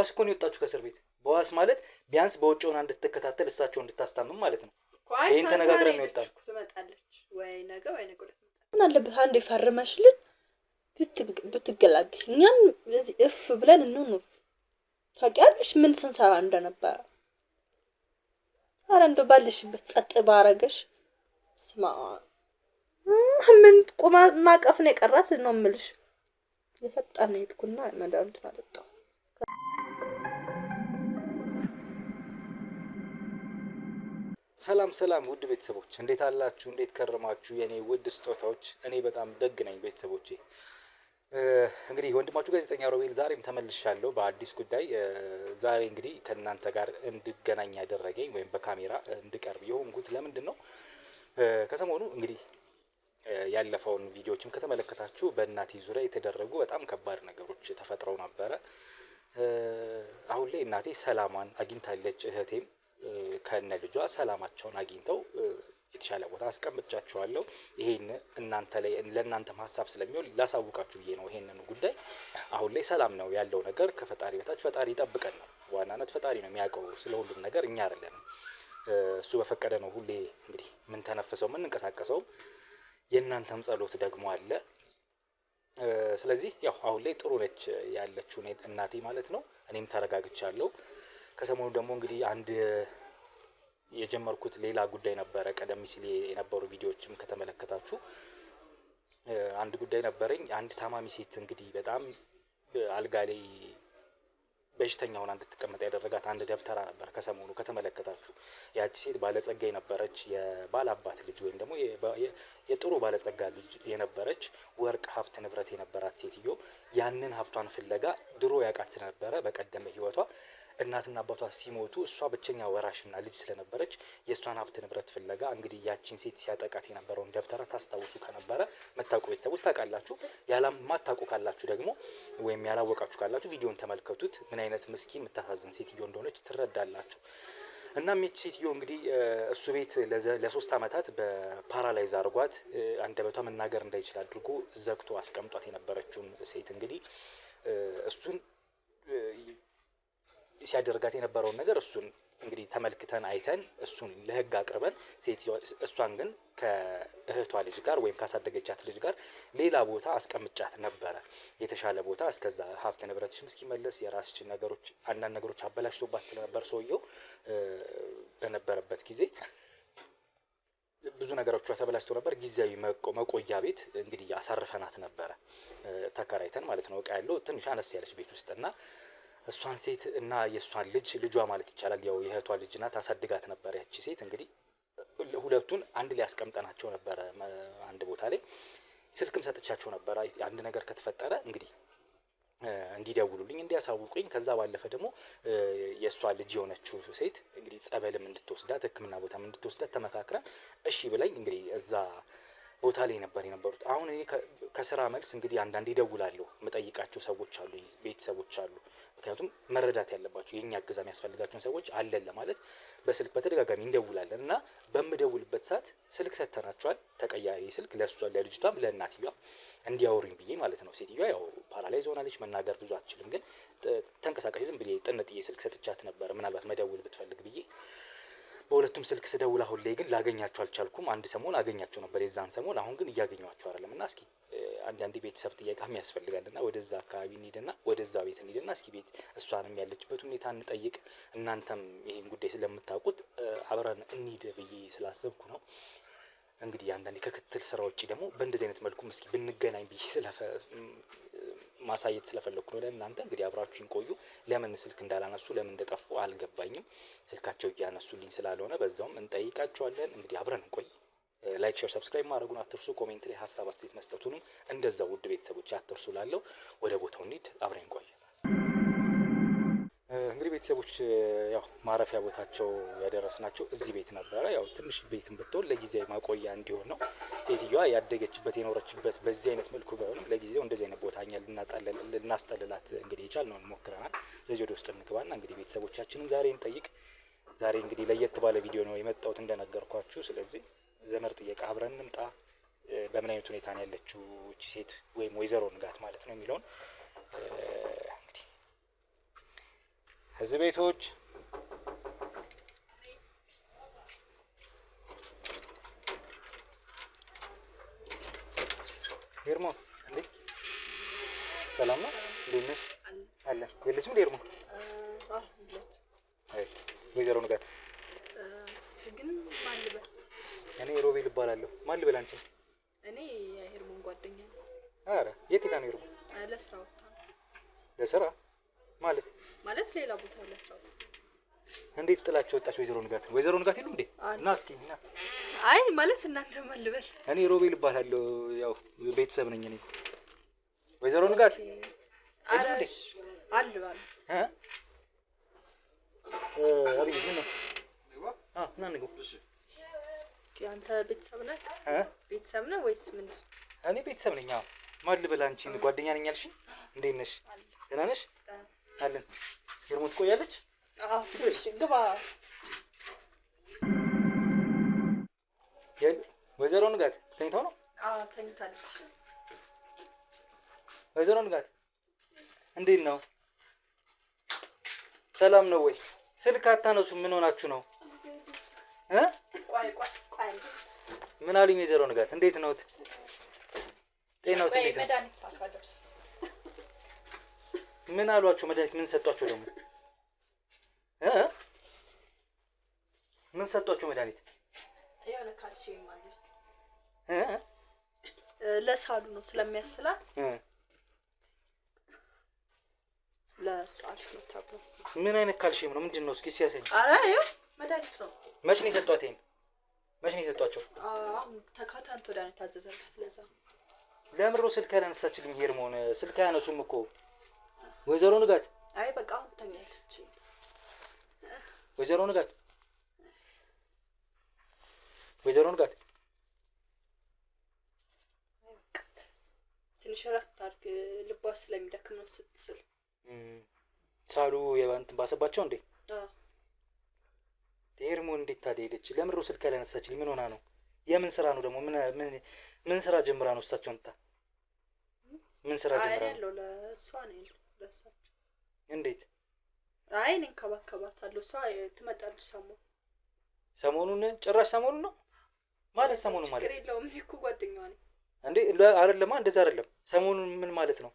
በዋስ እኮ ነው የወጣችሁ ከእስር ቤት። በዋስ ማለት ቢያንስ በውጭ ሆና እንድትከታተል እሳቸው እንድታስታምም ማለት ነው። ይሄን ተነጋግረን ነው የወጣችሁ። ትመጣለች ወይ ነገ ወይ ነገ ሁለት ምን አለበት አንዴ ፈርመሽልን ብትገላገል እኛም እዚህ እፍ ብለን እንኑር። ታውቂያለሽ ምን ስንሰራ እንደነበረ። ኧረ እንደው ባልሽበት ጸጥ ባረገሽ። ስማ ምን ቁማ ማቀፍ ነው የቀራት ነው የምልሽ። የፈጣን ሄድኩና መድኃኒት አጠጣሁ። ሰላም ሰላም ውድ ቤተሰቦች እንዴት አላችሁ? እንዴት ከረማችሁ? የኔ ውድ ስጦታዎች እኔ በጣም ደግ ነኝ ቤተሰቦቼ። እንግዲህ ወንድማችሁ ጋዜጠኛ ሮቤል ዛሬም ተመልሻለሁ በአዲስ ጉዳይ። ዛሬ እንግዲህ ከእናንተ ጋር እንድገናኝ ያደረገኝ ወይም በካሜራ እንድቀርብ የሆንኩት ለምንድን ነው? ከሰሞኑ እንግዲህ ያለፈውን ቪዲዮዎችም ከተመለከታችሁ በእናቴ ዙሪያ የተደረጉ በጣም ከባድ ነገሮች ተፈጥረው ነበረ። አሁን ላይ እናቴ ሰላሟን አግኝታለች። እህቴም ከነ ልጇ ሰላማቸውን አግኝተው የተሻለ ቦታ አስቀምጫቸዋለሁ። ይሄን እናንተ ላይ ለእናንተም ሀሳብ ስለሚሆን ላሳውቃችሁ ብዬ ነው። ይሄንን ጉዳይ አሁን ላይ ሰላም ነው ያለው ነገር ከፈጣሪ በታች ፈጣሪ ይጠብቀን ነው። ዋናነት ፈጣሪ ነው የሚያውቀው ስለ ሁሉም ነገር፣ እኛ አይደለንም። እሱ በፈቀደ ነው ሁሌ እንግዲህ ምን ተነፍሰው ምን እንቀሳቀሰው። የእናንተም ጸሎት ደግሞ አለ። ስለዚህ ያው አሁን ላይ ጥሩ ነች ያለችው እናቴ ማለት ነው። እኔም ተረጋግቻለሁ። ከሰሞኑ ደግሞ እንግዲህ አንድ የጀመርኩት ሌላ ጉዳይ ነበረ። ቀደም ሲል የነበሩ ቪዲዮዎችም ከተመለከታችሁ አንድ ጉዳይ ነበረኝ። አንድ ታማሚ ሴት እንግዲህ በጣም አልጋ ላይ በሽተኛ ሆና እንድትቀመጥ ያደረጋት አንድ ደብተራ ነበር። ከሰሞኑ ከተመለከታችሁ ያቺ ሴት ባለጸጋ የነበረች የባላባት ልጅ ወይም ደግሞ የጥሩ ባለጸጋ ልጅ የነበረች ወርቅ ሀብት ንብረት የነበራት ሴትዮ ያንን ሀብቷን ፍለጋ ድሮ ያውቃት ስለነበረ በቀደመ ህይወቷ እናትና አባቷ ሲሞቱ እሷ ብቸኛ ወራሽና ልጅ ስለነበረች የእሷን ሀብት ንብረት ፍለጋ እንግዲህ ያቺን ሴት ሲያጠቃት የነበረውን ደብተራ ታስታውሱ ከነበረ መታውቁ ቤተሰቦች ታውቃላችሁ። ያላማታውቁ ካላችሁ ደግሞ ወይም ያላወቃችሁ ካላችሁ ቪዲዮን ተመልከቱት። ምን አይነት ምስኪን የምታሳዝን ሴትዮ እንደሆነች ትረዳላችሁ። እናም ይህች ሴትዮ እንግዲህ እሱ ቤት ለ3 ዓመታት በፓራላይዝ አድርጓት አንደበቷ መናገር እንዳይችል አድርጎ ዘግቶ አስቀምጧት የነበረችውን ሴት እንግዲህ እሱን ሲያደርጋት የነበረውን ነገር እሱን እንግዲህ ተመልክተን አይተን እሱን ለህግ አቅርበን እሷን ግን ከእህቷ ልጅ ጋር ወይም ካሳደገቻት ልጅ ጋር ሌላ ቦታ አስቀምጫት ነበረ። የተሻለ ቦታ እስከዛ ሀብት ንብረትሽም እስኪመለስ የራስሽን ነገሮች አንዳንድ ነገሮች አበላሽቶባት ስለነበር ሰውየው በነበረበት ጊዜ ብዙ ነገሮቿ ተበላሽተው ነበር። ጊዜያዊ መቆያ ቤት እንግዲህ አሳርፈናት ነበረ ተከራይተን ማለት ነው። እቃ ያለው ትንሽ አነስ ያለች ቤት ውስጥና እሷን ሴት እና የእሷን ልጇ ማለት ይቻላል ያው የእህቷ ልጅ ናት አሳድጋት ነበር። ያቺ ሴት እንግዲህ ሁለቱን አንድ ላይ ያስቀምጠናቸው ነበረ አንድ ቦታ ላይ። ስልክም ሰጥቻቸው ነበር አንድ ነገር ከተፈጠረ እንግዲህ እንዲደውሉልኝ እንዲያሳውቁኝ። ከዛ ባለፈ ደግሞ የእሷ ልጅ የሆነችው ሴት እንግዲህ ጸበልም እንድትወስዳት ሕክምና ቦታም እንድትወስዳት ተመካክረን እሺ ብላኝ እንግዲህ እዛ ቦታ ላይ ነበር የነበሩት። አሁን እኔ ከስራ መልስ እንግዲህ አንዳንዴ እደውላለሁ። የምጠይቃቸው ሰዎች አሉ፣ ቤተሰቦች አሉ። ምክንያቱም መረዳት ያለባቸው የኛ እገዛ የሚያስፈልጋቸውን ሰዎች አለን ለማለት በስልክ በተደጋጋሚ እንደውላለን እና በምደውልበት ሰዓት ስልክ ሰጥተናቸዋል። ተቀያሪ ስልክ ለሷ ለልጅቷም ለእናትየዋ እንዲያወሩኝ ብዬ ማለት ነው። ሴትዮዋ ያው ፓራላይዝ ሆናለች፣ መናገር ብዙ አትችልም። ግን ተንቀሳቃሽ ዝም ብዬ ጥንጥዬ ስልክ ሰጥቻት ነበር ምናልባት መደውል ብትፈልግ ብዬ። በሁለቱም ስልክ ስደውል አሁን ላይ ግን ላገኛቸው አልቻልኩም። አንድ ሰሞን አገኛቸው ነበር የዛን ሰሞን፣ አሁን ግን እያገኘኋቸው አይደለም። እና እስኪ አንዳንዴ ቤተሰብ ጥያቄም ያስፈልጋልና ወደዛ አካባቢ እንሂድና ወደዛ ቤት እንሂድና እስኪ ቤት እሷንም ያለችበት ሁኔታ እንጠይቅ። እናንተም ይሄን ጉዳይ ስለምታውቁት አብረን እንሂድ ብዬ ስላሰብኩ ነው። እንግዲህ አንዳንዴ ከክትል ስራ ውጪ ደግሞ በእንደዚህ አይነት መልኩም እስኪ ብንገናኝ ብዬ ማሳየት ስለፈለኩ ነው ለእናንተ። እንግዲህ አብራችሁን ቆዩ። ለምን ስልክ እንዳላነሱ ለምን እንደጠፉ አልገባኝም። ስልካቸው እያነሱልኝ ስላልሆነ በዛውም እንጠይቃቸዋለን። እንግዲህ አብረን እንቆይ። ላይክ፣ ሼር፣ ሰብስክራይብ ማድረጉን አትርሱ። ኮሜንት ላይ ሀሳብ አስተያየት መስጠቱንም እንደዛው ውድ ቤተሰቦች አትርሱ። ላለው ወደ ቦታው እንሂድ፣ አብረን እንቆይ። እንግዲህ ቤተሰቦች ያው ማረፊያ ቦታቸው ያደረስናቸው እዚህ ቤት ነበረ። ያው ትንሽ ቤትም ብትሆን ለጊዜያዊ ማቆያ እንዲሆን ነው። ሴትዮዋ ያደገችበት የኖረችበት በዚህ አይነት መልኩ ባይሆንም ለጊዜው እንደዚህ አይነት ቦታኛ ልናስጠልላት እንግዲህ የቻልነውን ሞክረናል። ስለዚህ ወደ ውስጥ እንግባና እንግዲህ ቤተሰቦቻችንን ዛሬ እንጠይቅ። ዛሬ እንግዲህ ለየት ባለ ቪዲዮ ነው የመጣሁት እንደነገርኳችሁ። ስለዚህ ዘመድ ጥየቃ አብረን እንምጣ። በምን አይነት ሁኔታ ነው ያለችው እቺ ሴት ወይም ወይዘሮ ንጋት ማለት ነው የሚለውን እዚህ ቤቶች ሄርሞ እንዴ ሰላም ነው? እንዴት ነሽ? አለ የለችም እንዴ ሄርሞ? አይ ወይዘሮ ንጋት ግን ማን ልበል? እኔ ሮቤል እባላለሁ። ማን ልበል አንቺ? እኔ የሄርሞን ጓደኛ ነኝ። ኧረ የት ሄዳ ነው ሄርሞ? ለስራ ወጣ። ለስራ ማለት ሌላ ቦታ ለስራ ወጣ። እንዴት ጥላቸው ወጣች ወይዘሮ ንጋት? ወይዘሮ ንጋት የሉም እንዴ? እና እስኪ እና አይ ማለት እናንተ ማን ልበል? እኔ ሮቤል እባላለሁ። ያው ቤተሰብ ነኝ እኔ። ወይዘሮ ንጋት አረ አሉ አብይ ምን ነው? ና ንገው። አንተ ቤተሰብ ነህ? ቤተሰብ ነህ ወይስ ምንድን? እኔ ቤተሰብ ነኝ። ማን ልበል አንቺን? ጓደኛ ነኝ አልሽኝ። እንዴት ነሽ? ደህና ነሽ? አለን። ሄርሞ ትቆያለች? እሺ ግባ። ወይዘሮ ንጋት ተኝተው ነው? ተኝታለች። ወይዘሮ ንጋት እንዴት ነው? ሰላም ነው ወይ? ስልክ አታነሱም? ምን ሆናችሁ ነው? ቆይ ምን አሉኝ? ወይዘሮ ንጋት እንዴት ነው? ጤናው እንዴት ነው? መድኃኒት ሳታደርስ ምን አሏችሁ? መድኃኒት ምን ሰጧቸው ደግሞ? ምን ሰጧቸው መድኃኒት? የሆነ ካልሲየም አለ ለሳሉ ነው ስለሚያስላል ለእሱ አሪፍ ነው ተብሎ። ምን አይነት ካልሲየም ነው? ምንድን ነው? እስኪ ሲያሳይ። ኧረ ይኸው መድኃኒት ነው። መች ነው የሰጧት? ይሄን መች ነው የሰጧቸው? ተካታንት ወደ እኔ ታዘዘላት። ለዛ ለምን ነው ስልክ ያላነሳችልኝ? ሄርሞን ስልክ አያነሱም እኮ ወይዘሮ ንጋት። አይ በቃ አሁን ተኛለች ወይዘሮ ንጋት። ወይዘሮ ንጋት ትንሽ እረፍት አድርግ። ልቧ ስለሚደክም ነው ስትስል። ሳሉ የባንት ባሰባቸው እንዴ? ሄርሞን እንዴት ታዲያ ሄደች? ለምን ነው ስልክ ያላነሳችልኝ? ምን ሆና ነው? የምን ስራ ነው ደግሞ? ምን ስራ ጀምራ ነው እሳቸውን ምን ስራ ጀምራ ነው? ለእሷ ነው ለእሳቸው። እንዴት? አይ እኔ እንከባከባታለሁ። እሷ ትመጣለች ሰሞኑን። ጭራሽ ሰሞኑን ነው ማለት? ሰሞኑን ማለት ችግር የለውም። እኔ እኮ ጓደኛዋ ነኝ እንዴ? አይደለማ፣ እንደዛ አይደለም። ሰሞኑን ምን ማለት ነው?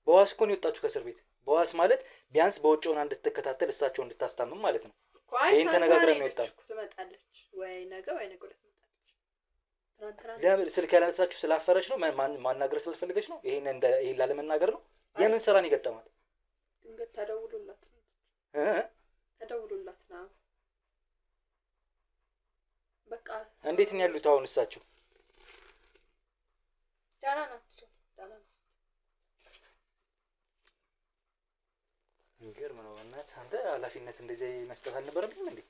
በዋስ እኮ ነው የወጣችሁ ከእስር ቤት። በዋስ ማለት ቢያንስ በውጭ ሆና እንድትከታተል እሳቸው እንድታስታምም ማለት ነው። ይሄን ተነጋግረን ነው የወጣን። ትመጣለች ወይ ነገ ወይ ነገ ዕለት ትመጣለች። ለምን ስልክ ያላነሳችሁ? ስላፈረች ነው? ማናገር ስለፈልገች ነው? ይሄን ላለመናገር ነው? የምን ስራን ይገጠማል? ድንገት ተደውሎላት ነው። በቃ እንዴት ነው ያሉት አሁን እሳቸው? ደህና ናቸው። የሚገርም ነው። እናት አንተ ኃላፊነት እንደዚህ መስጠት አልነበረብኝም እንዴ?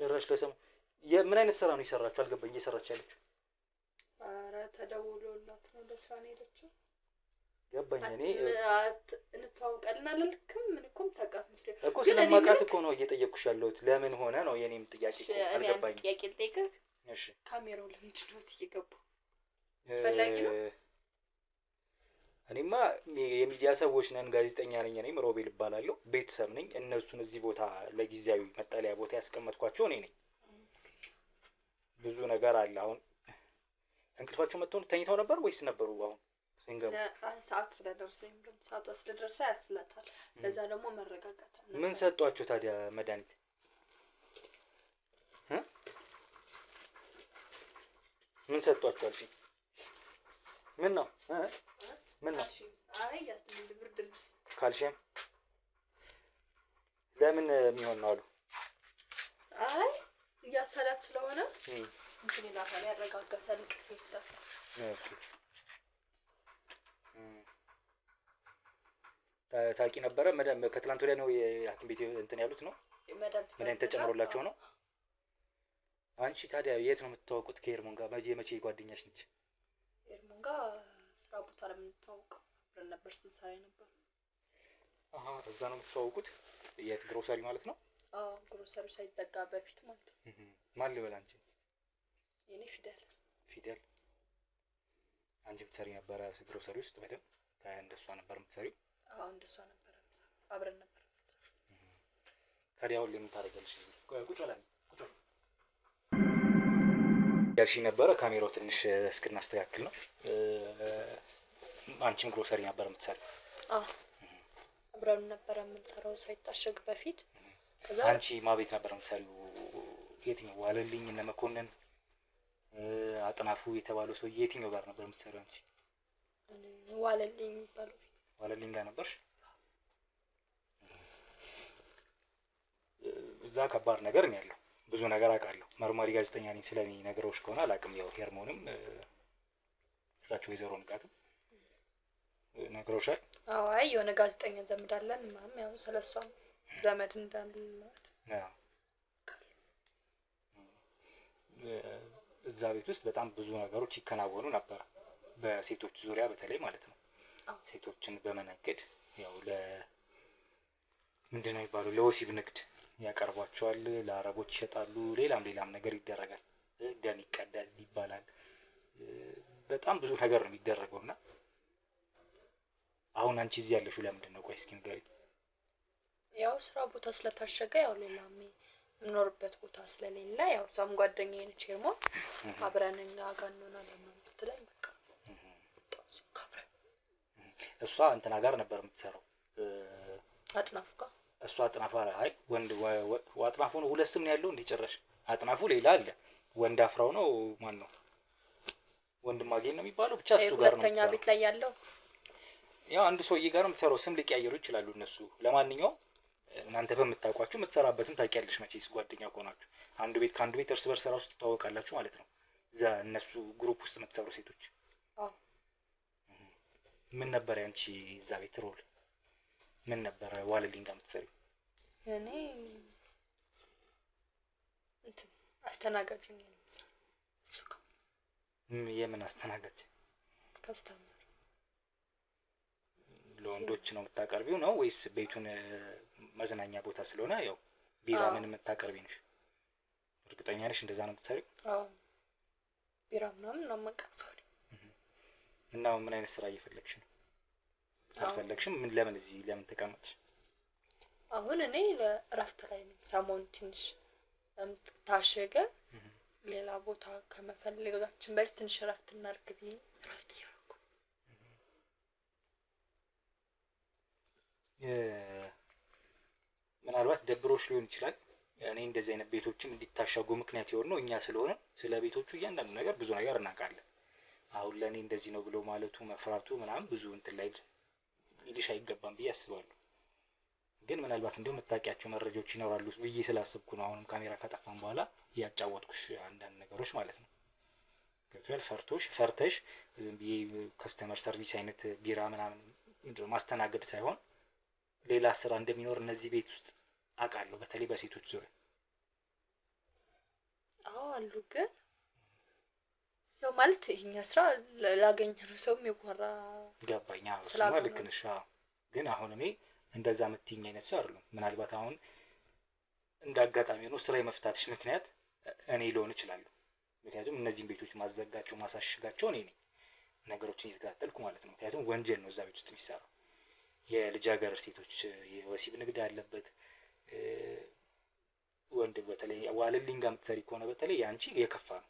ጭራሽ ለሰሙ ምን አይነት ስራ ነው የሰራችሁ? አልገባኝ። እየሰራች ያለችው? ኧረ ተደውሎላት ነው ለስራ ነው የሄደችው። ገባኝ። እኔ እንተዋወቃለን አላልክም? ምን እኮ ታውቃት መስሎኝ እኮ ስለማውቃት እኮ ነው እየጠየቅኩሽ ያለሁት። ለምን ሆነ ነው የኔም ጥያቄ እኮ አልገባኝም። ጥያቄ ልጠይቅህ? እሺ። ካሜራው ለምንድን ነው እዚህ የገባው? አስፈላጊ ነው? እኔማ የሚዲያ ሰዎች ነን። ጋዜጠኛ ነኝ። እኔም ሮቤል እባላለሁ። ቤተሰብ ነኝ። እነሱን እዚህ ቦታ ለጊዜያዊ መጠለያ ቦታ ያስቀመጥኳቸው እኔ ነኝ። ብዙ ነገር አለ። አሁን እንቅልፋቸው መጥቶ ተኝተው ነበር ወይስ ነበሩ? አሁን ሲንገቡ ሰዓት ስለደረሰኝ ሰዓቷ ስለደረሰ ያስላታል። ለዛ ደግሞ መረጋጋት አለ። ምን ሰጧቸው ታዲያ መድኃኒት? ምን ሰጧቸው አልሽኝ? ምን ነው? ምን ነው? አይ ያስፈልግ ብርድ ልብስ ካልሽየም ለምን የሚሆን ነው አሉ? አይ እያሳላት ስለሆነ እንትን ይላታል፣ ያረጋጋታል፣ እንቅልፍ ይወስዳታል። ኦኬ። ታውቂ ነበረ? ከትላንት ወዲያ ነው የሐኪም ቤት እንትን ያሉት ነው? መድኃኒት ተጨምሮላቸው ነው? አንቺ ታዲያ የት ነው የምትተዋወቁት ከሄርሞን ጋር? መቼ ጓደኛሽ ነች? ሄርሞን ጋር ስራ ቦታ ላይ የምንተዋወቀው ብለን ነበር ስንሰራ ነበር። እዛ ነው የምትተዋወቁት? የት ግሮሰሪ ማለት ነው? ግሮሰሪ ሳይዘጋ በፊት ማለት ነው። ማን ልበል አንቺ? የኔ ፊደል። ፊደል። አንቺ ብትሰሪ ነበረ ግሮሰሪ ውስጥ በደምብ? እንደሷ ነበር የምትሰሪው? አዎ እንደሷ ነበር የምሰራው፣ አብረን ነበር የምንሰራው። ታዲያ አሁን ለምን ታደርጊያለሽ? ቁጭ በላ ያልሽኝ ነበረ። ካሜራው ትንሽ እስክናስተካክል ነው። አንቺም ግሮሰሪ ነበር የምትሰሪው? አዎ አብረን ነበር የምንሰራው ሳይታሸግ በፊት። ከዛ አንቺ ማቤት ነበር የምትሰሪው? የትኛው? ዋለልኝ፣ እነ መኮንን፣ አጥናፉ የተባለው ሰው የትኛው ጋር ነበር የምትሰሪው አንቺ? ዋለልኝ የሚባለው ዋለልኝ ጋር ነበርሽ? እዛ ከባድ ነገር ነው ያለው። ብዙ ነገር አውቃለሁ። መርማሪ ጋዜጠኛ ነኝ። ስለኔ ነገሮች ከሆነ አላውቅም። ያው ሄርሞንም እሳቸው ወይዘሮ ንቃትም ነግረውሻል? አዎ አይ የሆነ ጋዜጠኛ ዘመድ አለን ምናምን ያው ስለሷም ዘመድ እንዳላት እዛ ቤት ውስጥ በጣም ብዙ ነገሮች ይከናወኑ ነበር፣ በሴቶች ዙሪያ በተለይ ማለት ነው። ሴቶችን በመነገድ ያው ምንድን ነው የሚባለው ለወሲብ ንግድ ያቀርቧቸዋል፣ ለአረቦች ይሸጣሉ፣ ሌላም ነገር ይደረጋል። ደም ይቀዳል ይባላል። በጣም ብዙ ነገር ነው የሚደረገው። እና አሁን አንቺ እዚህ ያለሽው ለምንድን ነው? ቆይ እስኪ ንገሪኝ። ያው ስራ ቦታ ስለታሸገ ያው ሌላ የምኖርበት ቦታ ስለሌለ ያው እሷም ጓደኛዬ ነች ሄርሞን፣ አብረን እኛ ጋር እንሆናለን ስትለኝ በቃ እሷ እንትና ጋር ነበር የምትሰራው አጥናፉ ጋር። እሷ አጥናፉ አይ ወንድ አጥናፉ ነው። ሁለት ስም ነው ያለው እንዲጨረሽ። አጥናፉ ሌላ አለ። ወንድ አፍራው ነው ማን ነው? ወንድማገኝ ነው የሚባለው። ብቻ እሱ ጋር ነው ሁለተኛ ቤት ላይ ያለው ያው አንድ ሰውዬ ጋር ነው የምትሰራው። ስም ሊቀያየሩ ይችላሉ እነሱ። ለማንኛውም እናንተ በምታውቋችሁ የምትሰራበትን ታውቂያለሽ መቼስ ጓደኛ ከሆናችሁ። አንዱ ቤት ከአንዱ ቤት እርስ በርስ ውስጥ ትተዋወቃላችሁ ማለት ነው። እዛ እነሱ ግሩፕ ውስጥ የምትሰሩ ሴቶች። ምን ነበር ያንቺ እዛ ቤት ሮል? ምን ነበር ዋለልኝ ጋር የምትሰሪው? እኔ አስተናጋጅ ነኝ። የምን አስተናጋጅ? ከስተመር ለወንዶች ነው የምታቀርቢው ነው ወይስ ቤቱን መዝናኛ ቦታ ስለሆነ ያው ቢራ ምን የምታቀርቢ ነሽ? እርግጠኛ ነሽ እንደዛ ነው የምትሰሪው? አዎ ቢራ ምናምን ነው የማቀርበው። እና ምን አይነት ስራ እየፈለግሽ ነው? አልፈለግሽም? ምን ለምን እዚህ ለምን ተቀመጥሽ? አሁን እኔ ለእረፍት ላይ ነኝ። ሰሞኑን ትንሽ ታሸገ ሌላ ቦታ ከመፈለጋችን በፊት ትንሽ እረፍት እናድርግ ብዬ እረፍት እያደረኩ። ምናልባት ደብሮሽ ሊሆን ይችላል። እኔ እንደዚህ አይነት ቤቶችም እንዲታሸጉ ምክንያት የሆነ ነው እኛ ስለሆነ ስለ ቤቶቹ እያንዳንዱ ነገር ብዙ ነገር እናውቃለን። አሁን ለእኔ እንደዚህ ነው ብሎ ማለቱ መፍራቱ ምናምን ብዙ እንትን ላይ ይልሽ አይገባም ብዬ አስባለሁ። ግን ምናልባት እንደው የምታውቂያቸው መረጃዎች ይኖራሉ ብዬ ስላሰብኩ ነው አሁንም ካሜራ ከጠፋን በኋላ ያጫወትኩሽ አንዳንድ ነገሮች ማለት ነው። ገብቶሻል? ፈርተሽ ዝም ብዬ ከስተመር ሰርቪስ አይነት ቢራ ምናምን ማስተናገድ ሳይሆን ሌላ ስራ እንደሚኖር እነዚህ ቤት ውስጥ አውቃለሁ፣ በተለይ በሴቶች ዙሪያ። አዎ አሉ። ግን ያው ማለት ይሄኛ ስራ ላገኘነው ሰው የሚወራ ገባኝ። ልክ ነሽ። ግን አሁን እኔ እንደዛ የምትይኝ አይነት ሰው አይደለም። ምናልባት አሁን እንዳጋጣሚ ነው ስራ የመፍታትሽ ምክንያት እኔ ልሆን እችላለሁ። ምክንያቱም እነዚህን ቤቶች ማዘጋቸው ማሳሽጋቸው እኔ ነኝ፣ ነገሮችን እየተከታተልኩ ማለት ነው። ምክንያቱም ወንጀል ነው እዛ ቤት ውስጥ የሚሰራው። የልጃገረድ ሴቶች የወሲብ ንግድ ያለበት ወንድ፣ በተለይ ዋለልኝ ጋር የምትሰሪ ከሆነ በተለይ ያንቺ የከፋ ነው።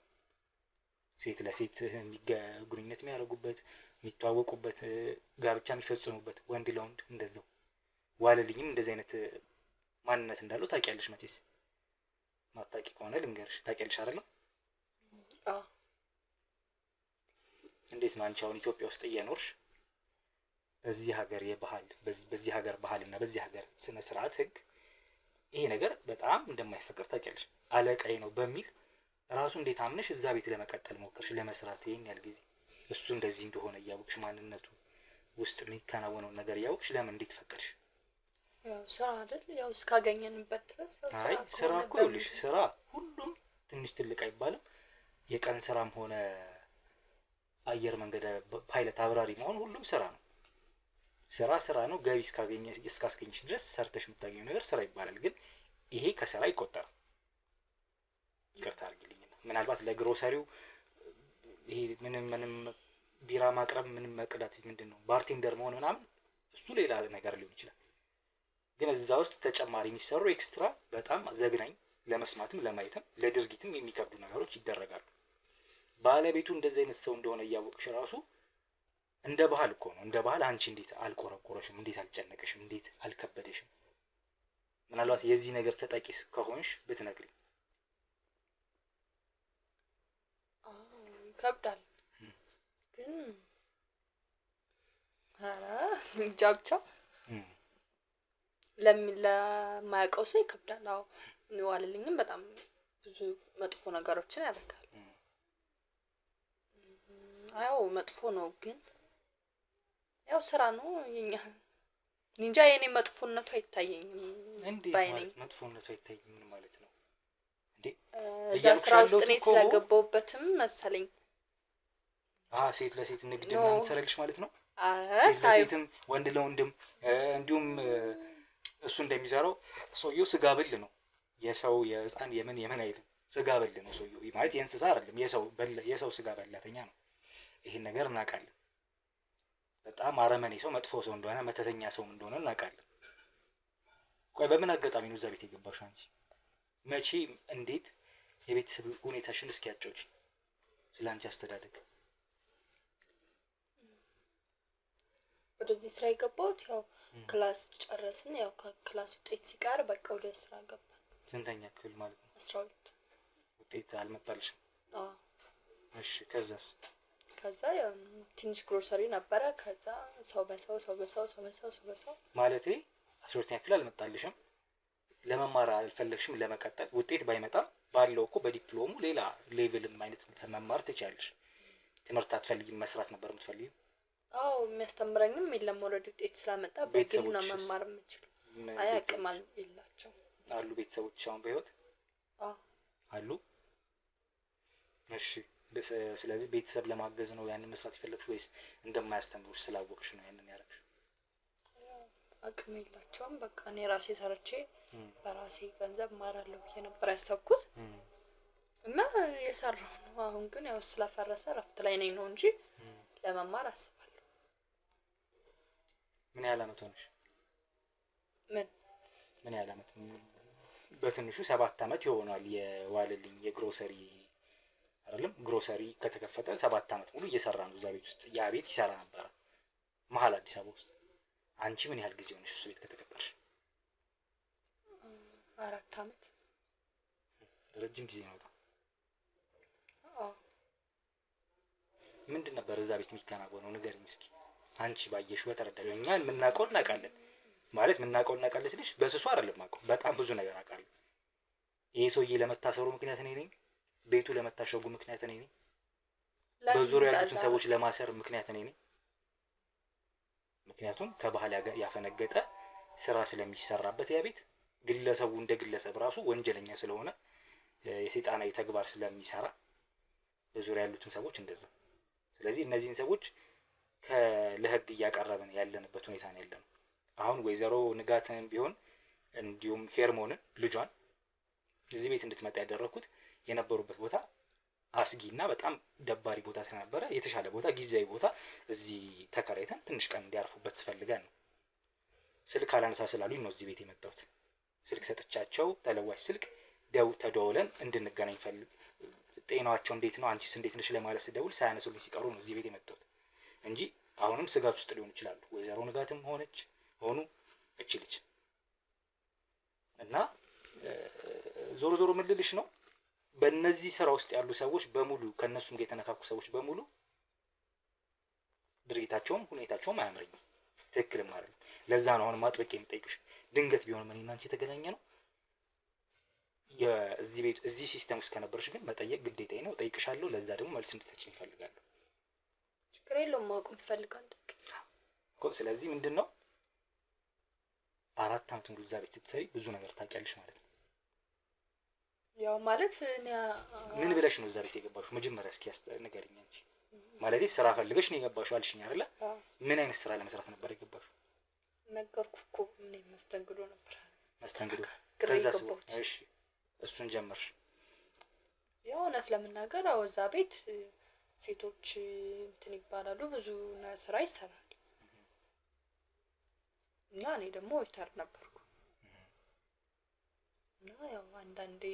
ሴት ለሴት ግንኙነት የሚያደርጉበት የሚተዋወቁበት፣ ጋብቻ የሚፈጽሙበት፣ ወንድ ለወንድ እንደዛው። ዋለልኝም እንደዚህ አይነት ማንነት እንዳለው ታውቂያለሽ መቼስ። ማታውቂ ከሆነ ልንገርሽ። ታውቂያለሽ አይደል? አዎ። እንዴት ነው አንቺ አሁን ኢትዮጵያ ውስጥ እየኖርሽ በዚህ ሀገር የባህል በዚህ ሀገር ባህልና በዚህ ሀገር ስነ ስርዓት ህግ ይሄ ነገር በጣም እንደማይፈቀድ ታውቂያለሽ። አለቃዬ ነው በሚል ራሱ እንዴት አምነሽ እዛ ቤት ለመቀጠል ሞከርሽ ለመስራት ይሄን ያህል ጊዜ? እሱ እንደዚህ እንደሆነ እያወቅሽ ማንነቱ ውስጥ የሚከናወነው ነገር እያወቅሽ ለምን እንዴት ፈቀድሽ? ያው ስራ አይደል? ያው እስካገኘንበት ድረስ አይ ስራ እኮ ይኸውልሽ፣ ስራ ሁሉም ትንሽ ትልቅ አይባልም። የቀን ስራም ሆነ አየር መንገድ ፓይለት አብራሪ መሆን ሁሉም ስራ ነው። ስራ ነው። ገቢ እስካስገኘሽ ድረስ ሰርተሽ የምታገኘው ነገር ስራ ይባላል። ግን ይሄ ከስራ አይቆጠርም። ይቅርታ አድርጊልኝና ምናልባት ለግሮሰሪው ይሄ ምንም ቢራ ማቅረብ ምንም መቅዳት ምንድነው ባርቴንደር መሆን ምናምን እሱ ሌላ ነገር ሊሆን ይችላል። ግን እዛ ውስጥ ተጨማሪ የሚሰሩ ኤክስትራ በጣም ዘግናኝ ለመስማትም ለማየትም ለድርጊትም የሚከብዱ ነገሮች ይደረጋሉ። ባለቤቱ እንደዚህ አይነት ሰው እንደሆነ እያወቅሽ ራሱ እንደ ባህል እኮ ነው። እንደ ባህል አንቺ እንዴት አልቆረቆረሽም? እንዴት አልጨነቀሽም? እንዴት አልከበደሽም? ምናልባት የዚህ ነገር ተጠቂስ ከሆንሽ ብትነግሪኝ። ይከብዳል ግን እንጃ ብቻ ለማያውቀው ሰው ይከብዳል። አዎ ዋልልኝም በጣም ብዙ መጥፎ ነገሮችን ያደርጋል። አዎ መጥፎ ነው ግን ያው ስራ ነው የኛ እንጃ የኔ መጥፎነቱ አይታየኝም። እንዴ ማለት መጥፎነቱ አይታየኝም ምን ማለት ነው እንዴ? እዛ ስራ ውስጥ እኔ ስለገባሁበትም መሰለኝ። ሴት ለሴት ንግድ ምናምን ትሰራለች ማለት ነው። ሴት ለሴትም ወንድ ለወንድም እንዲሁም እሱ እንደሚሰራው ሰውየው ስጋ ብል ነው። የሰው የህፃን የምን አይልም ስጋ ብል ነው ሰውየው ማለት የእንስሳ አይደለም የሰው ስጋ በላተኛ ነው። ይሄን ነገር እናውቃለን። በጣም አረመኔ ሰው መጥፎ ሰው እንደሆነ መተተኛ ሰው እንደሆነ እናውቃለን። ቆይ በምን አጋጣሚ ነው እዛ ቤት የገባሽው አንቺ? መቼ እንዴት የቤተሰብ ሁኔታሽን እስኪ ያጫውቺ ስለአንቺ አስተዳደግ። ወደዚህ ስራ የገባሁት ያው ክላስ ጨረስን። ያው ከክላስ ውጤት ሲቀር በቃ ወደ ስራ ገባን። ስንተኛ ክፍል ማለት ነው? 12 ውጤት አልመጣልሽም? አዎ። እሺ ከዛስ? ከዛ ያው ትንሽ ግሮሰሪ ነበረ። ከዛ ሰው በሰው ማለቴ 12ኛ ክፍል አልመጣልሽም፣ ለመማር አልፈለግሽም ለመቀጠል። ውጤት ባይመጣም ባለው እኮ በዲፕሎሙ ሌላ ሌቭልም አይነት መማር ትችያለሽ። ትምህርት አትፈልጊም መስራት ነበር የምትፈልጊው? አዎ የሚያስተምረኝም የለም። ኦልሬዲ ውጤት ስላመጣ በግል ነው መማር የምችለው። አያውቅም የላቸው አሉ ቤተሰቦች አሁን በህይወት አሉ? እሺ ስለዚህ ቤተሰብ ለማገዝ ነው ያንን መስራት የፈለግሽው ወይስ እንደማያስተምሩሽ ስላወቅሽ ነው ያንን ያደረግሽው? አቅም የላቸውም። በቃ እኔ ራሴ ሰርቼ በራሴ ገንዘብ ማራለሁ ብዬ ነበር ያሰብኩት እና የሰራሁ ነው። አሁን ግን ያው ስለፈረሰ ረፍት ላይ ነኝ ነው እንጂ ለመማር አስባለሁ። ምን ያህል አመት ሆነሽ? ምን ያህል አመት? በትንሹ 7 አመት ይሆናል የዋልልኝ የግሮሰሪ አይደለም ግሮሰሪ ከተከፈተ 7 አመት ሙሉ እየሰራ ነው እዛ ቤት ውስጥ። ያ ቤት ይሰራ ነበር መሀል አዲስ አበባ ውስጥ። አንቺ ምን ያህል ጊዜ ሆነሽ እሱ ቤት ከተቀጠርሽ? 4 አመት። ረጅም ጊዜ ነው በጣም። ምንድን ነበር እዛ ቤት የሚከናወነው ንገሪኝ እስኪ አንቺ ባየሽው በተረዳሽው። እኛ የምናውቀው እናውቃለን ማለት የምናውቀው እናውቃለን ስልሽ በስሱ አይደለም አውቀው በጣም ብዙ ነገር አውቃለሁ። ይሄ ሰውዬ ለመታሰሩ ምክንያት እኔ ነኝ። ቤቱ ለመታሸጉ ምክንያት እኔ ነኝ። በዙሪያው ያሉትን ሰዎች ለማሰር ምክንያት እኔ ነኝ። ምክንያቱም ከባህል ያፈነገጠ ስራ ስለሚሰራበት ያ ቤት ግለሰቡ እንደ ግለሰብ ራሱ ወንጀለኛ ስለሆነ የሰይጣናዊ ተግባር ስለሚሰራ በዙሪያ ያሉትን ሰዎች እንደዛ። ስለዚህ እነዚህን ሰዎች ለህግ እያቀረብን ያለንበት ሁኔታ ነው ያለነው። አሁን ወይዘሮ ንጋትን ቢሆን እንዲሁም ሄርሞንን ልጇን እዚህ ቤት እንድትመጣ ያደረኩት የነበሩበት ቦታ አስጊና በጣም ደባሪ ቦታ ስለነበረ የተሻለ ቦታ ጊዜያዊ ቦታ እዚህ ተከራይተን ትንሽ ቀን እንዲያርፉበት ፈልገን ነው። ስልክ አላነሳ ስላሉኝ ነው እዚህ ቤት የመጣሁት። ስልክ ሰጥቻቸው ተለዋጭ ስልክ ተደውለን እንድንገናኝ ፈልግ ጤናቸው እንዴት ነው አንቺስ እንዴት ነሽ ለማለት ስደውል ሳያነሱልኝ ሲቀሩ ነው እዚህ ቤት የመጣሁት እንጂ አሁንም ስጋት ውስጥ ሊሆን ይችላሉ ወይዘሮ ንጋትም ሆኑ እቺ ልጅ እና ዞሮ ዞሮ ምን ልልሽ ነው በእነዚህ ስራ ውስጥ ያሉ ሰዎች በሙሉ ከነሱም ጋር የተነካኩ ሰዎች በሙሉ ድርጊታቸውም ሁኔታቸውም አያምረኝም፣ ትክክልም አይደለም። ለዛ ነው አሁን ማጥበቅ የምጠይቅሽ። ድንገት ቢሆን ምን እናንቺ የተገናኘ ነው የዚህ ቤት እዚህ ሲስተም ውስጥ ከነበርሽ ግን መጠየቅ ግዴታዬ ነው። እጠይቅሻለሁ። ለዛ ደግሞ መልስ እንድትሰጪኝ እፈልጋለሁ። ችግር የለውም ማወቅ እፈልጋለሁ እኮ። ስለዚህ ምንድነው 4 አመት ሙሉ እዛ ቤት ስትሰሪ ብዙ ነገር ታውቂያለሽ ማለት ነው። ያው ማለት ምን ብለሽ ነው እዛ ቤት የገባሽው? መጀመሪያ እስኪ ንገሪኝ አንቺ። ማለቴ ስራ ፈልገሽ ነው የገባሽው አልሽኝ አይደለ? ምን አይነት ስራ ለመስራት ነበር የገባሽው? ነገርኩህ እኮ ምን መስተንግዶ ነበር። መስተንግዶ። ከዛስ? እሺ እሱን ጀመርሽ? ያው እውነት ለመናገር አዎ እዛ ቤት ሴቶች እንትን ይባላሉ፣ ብዙ ስራ ይሰራል። እና እኔ ደግሞ ዌይተር ነበርኩ እና ያው አንዳንዴ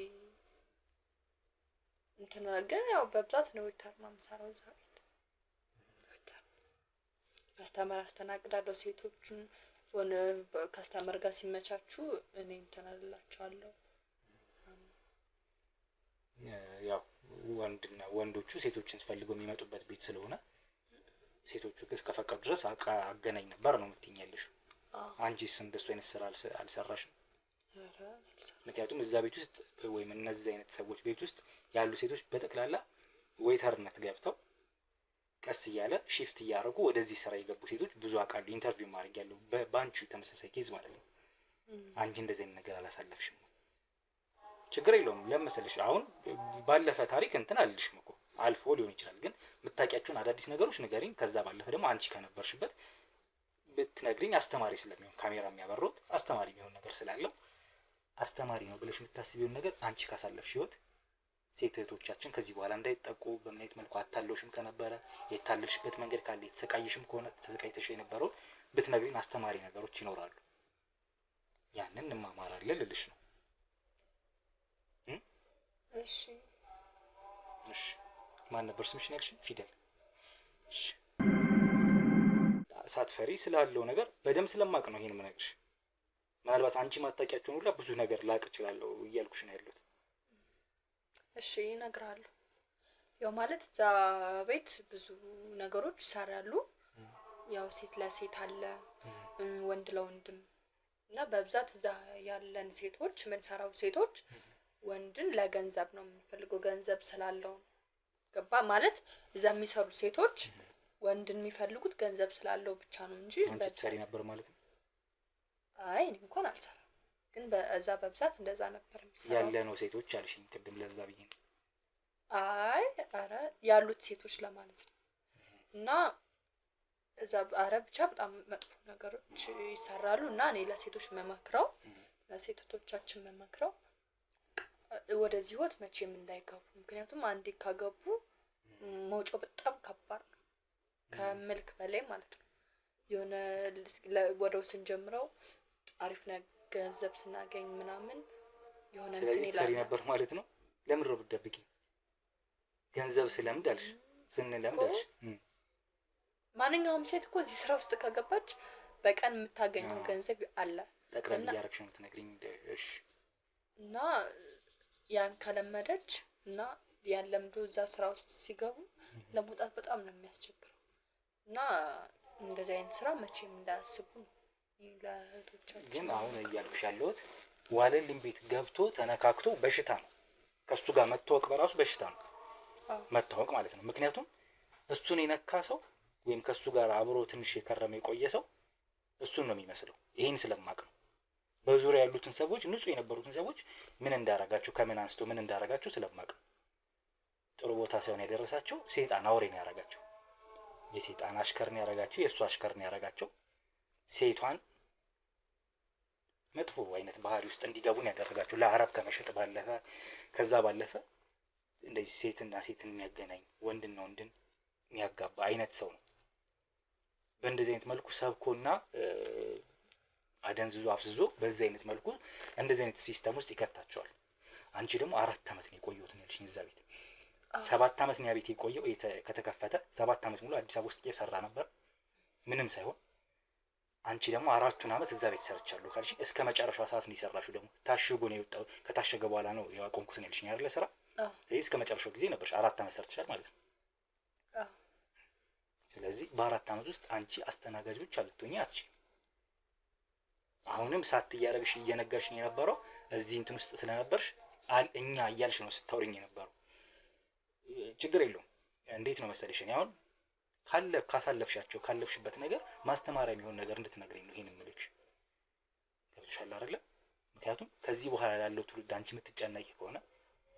እንትን ግን ያው በብዛት ነው ዌይተር ነው የምሰራው እዛ ቤት። ዌይተር ከስተመር አስተናግዳለሁ። ሴቶቹን ሆነ ከስተመር ጋር ሲመቻቹ እኔ እንትን አልላቸዋለሁ። ያው ወንዶቹ ሴቶችን ፈልገው የሚመጡበት ቤት ስለሆነ ሴቶቹ እስከፈቀዱ ድረስ አገናኝ ነበር ነው የምትይኛለሽ። አንቺስ እንደሱ አይነት ስራ አልሰራሽም? ምክንያቱም እዛ ቤት ውስጥ ወይም እነዚህ አይነት ሰዎች ቤት ውስጥ ያሉ ሴቶች በጠቅላላ ዌይተርነት ገብተው ቀስ እያለ ሺፍት እያደረጉ ወደዚህ ስራ የገቡ ሴቶች ብዙ አውቃለሁ። ኢንተርቪው ማድረግ ያለው በአንቺ ተመሳሳይ ኬዝ ማለት ነው። አንቺ እንደዚህ አይነት ነገር አላሳለፍሽም? ችግር የለውም። ለምሳሌ አሁን ባለፈ ታሪክ እንትን አልልሽም እኮ አልፎ ሊሆን ይችላል፣ ግን የምታውቂያቸውን አዳዲስ ነገሮች ንገሪኝ። ከዛ ባለፈ ደግሞ አንቺ ከነበርሽበት ብትነግሪኝ አስተማሪ ስለሚሆን ካሜራ የሚያበሩት አስተማሪ የሚሆን ነገር ስላለው አስተማሪ ነው ብለሽ የምታስቢውን ነገር አንቺ ካሳለፍሽ ህይወት ሴት እህቶቻችን ከዚህ በኋላ እንዳይጠቁ በምን አይነት መልኩ አታለውሽም ከነበረ የታለልሽበት መንገድ ካለ የተሰቃይሽም ከሆነ ተሰቃይተሽ የነበረው ብትነግሪኝ አስተማሪ ነገሮች ይኖራሉ። ያንን እንማማራለን ልልሽ ነው። እሺ እሺ። ማን ነበር ስምሽ ያልሽ? ፊደል። እሺ። ሳትፈሪ ስላለው ነገር በደንብ ስለማቅ ነው ይሄን የምነግርሽ። ምናልባት አንቺ ማታውቂያቸውን ሁላ ብዙ ነገር ላቅ እችላለሁ እያልኩሽ ነው ያሉት። እሺ እነግርሃለሁ። ያው ማለት እዛ ቤት ብዙ ነገሮች ይሰራሉ። ያው ሴት ለሴት አለ፣ ወንድ ለወንድም እና በብዛት እዛ ያለን ሴቶች የምንሰራው ሴቶች ወንድን ለገንዘብ ነው የምንፈልገው፣ ገንዘብ ስላለው ገባ ማለት እዛ የሚሰሩ ሴቶች ወንድን የሚፈልጉት ገንዘብ ስላለው ብቻ ነው እንጂ አንቺ ትሰሪ ነበር ማለት ነው? አይ እኔ እንኳን አልሰራም፣ ግን በዛ በብዛት እንደዛ ነበር የሚሰራው። ያለ ነው ሴቶች አልሽኝ ቅድም፣ ለዛ ብዬ ነው። አይ አረ ያሉት ሴቶች ለማለት ነው። እና እዛ አረ ብቻ በጣም መጥፎ ነገሮች ይሰራሉ። እና እኔ ለሴቶች መመክረው ለሴቶቻችን መመክረው ወደዚህ ህይወት መቼም እንዳይገቡ። ምክንያቱም አንዴ ካገቡ መውጫው በጣም ከባድ ነው ከምልክ በላይ ማለት ነው። የሆነ ወደው ስንጀምረው አሪፍ ገንዘብ ስናገኝ ምናምን የሆነ እንትን ይላል ነበር ማለት ነው። ለምን ነው ብትደብቂ? ገንዘብ ስለምድ አልሽ፣ ስንለምድ አልሽ። ማንኛውም ሴት እኮ እዚህ ስራ ውስጥ ከገባች በቀን የምታገኘው ገንዘብ አለ። ጠቅለል እያደረግሽ ነው የምትነግሪኝ? እሺ። እና ያን ከለመደች እና ያን ለምዶ እዛ ስራ ውስጥ ሲገቡ ለመውጣት በጣም ነው የሚያስቸግረው። እና እንደዚህ አይነት ስራ መቼም እንዳያስቡ ነው ለእህቶቻችን። ግን አሁን እያልኩሽ ያለሁት ዋለልኝ ቤት ገብቶ ተነካክቶ በሽታ ነው። ከሱ ጋር መታወቅ በራሱ በሽታ ነው መታወቅ ማለት ነው። ምክንያቱም እሱን የነካ ሰው ወይም ከሱ ጋር አብሮ ትንሽ የከረመ የቆየ ሰው እሱን ነው የሚመስለው። ይሄን ስለማቅ ነው። በዙሪያ ያሉትን ሰዎች ንጹህ የነበሩትን ሰዎች ምን እንዳረጋቸው ከምን አንስቶ ምን እንዳረጋቸው ስለማቅ ነው። ጥሩ ቦታ ሳይሆን ያደረሳቸው ሰይጣን አውሬ ነው ያረጋቸው። የሰይጣን አሽከር ነው ያረጋቸው፣ የእሱ አሽከር ነው ያረጋቸው። ሴቷን መጥፎ አይነት ባህሪ ውስጥ እንዲገቡ ነው ያደረጋቸው። ለአረብ ከመሸጥ ባለፈ ከዛ ባለፈ እንደዚህ ሴትና ሴትን የሚያገናኝ ወንድና ወንድን የሚያጋባ አይነት ሰው ነው። በእንደዚህ አይነት መልኩ ሰብኮና አደንዝዞ አፍዝዞ በዚህ አይነት መልኩ እንደዚህ አይነት ሲስተም ውስጥ ይከታቸዋል። አንቺ ደግሞ 4 አመት ነው የቆየሁት ነው ያልሽኝ እዛ ቤት። 7 አመት ነው ያ ቤት የቆየው። ከተከፈተ 7 አመት ሙሉ አዲስ አበባ ውስጥ እየሰራ ነበር ምንም ሳይሆን። አንቺ ደግሞ 4ቱን አመት እዛ ቤት ሰርቻለሁ ካልሽ እስከ መጨረሻው ሰዓት ነው የሰራሽው። ደግሞ ታሽጎ ነው የወጣው። ከታሸገ በኋላ ነው ያቆምኩት ነው ያልሽኝ አይደል ስራ። ስለዚህ እስከ መጨረሻው ጊዜ ነበርሽ 4 አመት ሰርተሻል ማለት ነው። ስለዚህ በ4 አመት ውስጥ አንቺ አስተናጋጅ ብቻ ልትሆኚ አትችይም። አሁንም ሳትያረግሽ እየነገርሽኝ የነበረው እዚህ እንትን ውስጥ ስለነበርሽ እኛ እያልሽ ነው ስታወሪኝ የነበረው። ችግር የለውም። እንዴት ነው መሰለሽ እኔ አሁን ካሳለፍሻቸው ካለፍሽበት ነገር ማስተማሪያ የሚሆን ነገር እንድትነግረኝ ነው ይሄን የምልሽ። ገብቶሻል አይደለ? ምክንያቱም ከዚህ በኋላ ያለው ትውልድ አንቺ የምትጨነቂ ከሆነ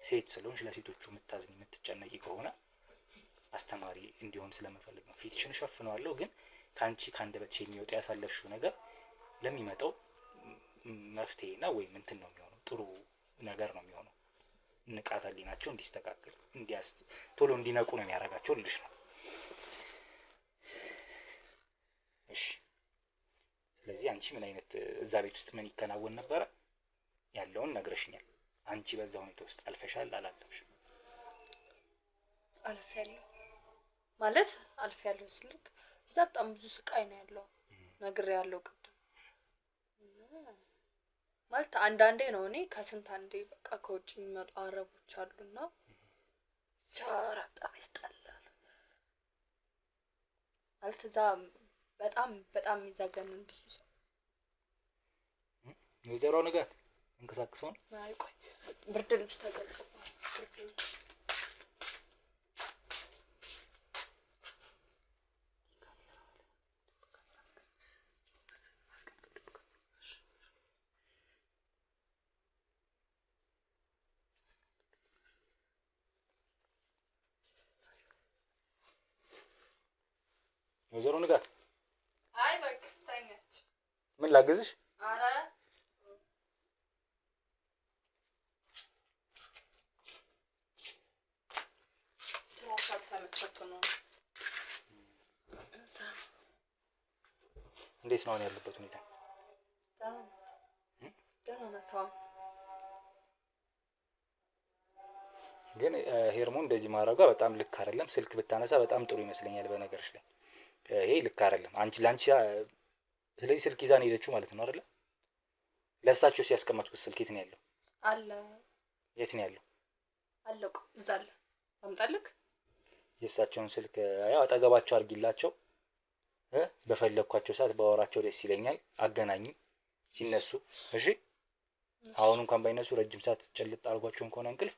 ሴት ስለሆንሽ ለሴቶቹ የምታዝኝ የምትጨነቂ ከሆነ አስተማሪ እንዲሆን ስለምፈልግ ነው። ፊትሽን ሸፍነዋለሁ፣ ግን ከአንቺ ከአንደበትሽ የሚወጣ ያሳለፍሽው ነገር ለሚመጣው መፍትሄና ወይም እንትን ነው የሚሆነው፣ ጥሩ ነገር ነው የሚሆነው። ንቃተ ህሊናቸው እንዲስተካከል ቶሎ እንዲነቁ ነው የሚያደርጋቸው ልልሽ ነው። እሺ ስለዚህ አንቺ ምን አይነት እዛ ቤት ውስጥ ምን ይከናወን ነበረ ያለውን ነግረሽኛል። አንቺ በዛ ሁኔታ ውስጥ አልፈሻል አላለፍሽም? አልፌያለሁ ማለት አልፌያለሁ ስልክ እዛ በጣም ብዙ ስቃይ ነው ያለው ነግሬያለሁ ቅድም ማለት አንዳንዴ ነው እኔ ከስንት አንዴ በቃ ከውጭ የሚመጡ አረቦች አሉና ቻራ በጣም ያስጠላል ማለት እዛ በጣም የሚዘገንን ብዙ ሰው የጀራው ነገር እንከሳክሰው ነው። አይ ቆይ ብርድ ልብስ ተገልብጧል። ወይዘሮ ንጋት አይ በቃ ተኛች። ምን ላግዝሽ? አረ እንዴት ነው ያለበት ሁኔታ? ደህና ነው። ግን ሄርሞን እንደዚህ ማድረጓ በጣም ልክ አይደለም። ስልክ ብታነሳ በጣም ጥሩ ይመስለኛል በነገርሽ ላይ። ይሄ ልክ አይደለም። ላንቺ ስለዚህ ስልክ ይዛን ሄደችው ማለት ነው አይደለ? ለእሳቸው ሲያስቀምጡት ስልክ የት ነው ያለው? አለ። የት ነው ያለው? አለቁ እዛ አለ። አምጣልክ። የእሳቸውን ስልክ ያው አጠገባቸው አድርጊላቸው። በፈለኳቸው ሰዓት ባወራቸው ደስ ይለኛል። አገናኝ ሲነሱ። እሺ አሁን እንኳን ባይነሱ ረጅም ሰዓት ጨልጥ አድርጓቸውን ከሆነ እንቅልፍ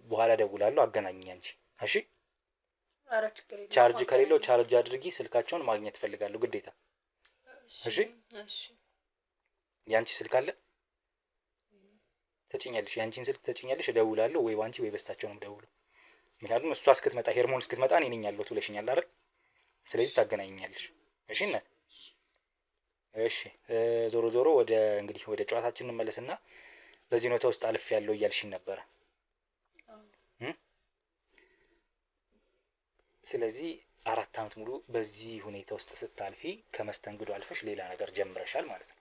በኋላ ደውላለሁ። አገናኝ አንቺ። እሺ አረ ችግር የለም። ቻርጅ ከሌለው ቻርጅ አድርጊ። ስልካቸውን ማግኘት ፈልጋለሁ ግዴታ። እሺ ያንቺ ስልክ አለ? ተጭኛለሽ? ያንቺን ስልክ ተጭኛለሽ? እደውላለሁ ወይ ባንቺ ወይ በሳቸው ነው የምደውለው። ምክንያቱም እሷ እስክትመጣ ሄርሞን እስክትመጣ እኔ ነኝ ያለሁት ብለሽኛል አይደል? ስለዚህ ታገናኘኛለሽ። እሺ እናት። እሺ ዞሮ ወደ እንግዲህ ወደ ጨዋታችን እንመለስና በዚህ ሁኔታ ውስጥ አልፍ ያለው እያልሽኝ ነበረ። ስለዚህ 4 አመት ሙሉ በዚህ ሁኔታ ውስጥ ስታልፊ ከመስተንግዶ አልፈሽ ሌላ ነገር ጀምረሻል ማለት ነው።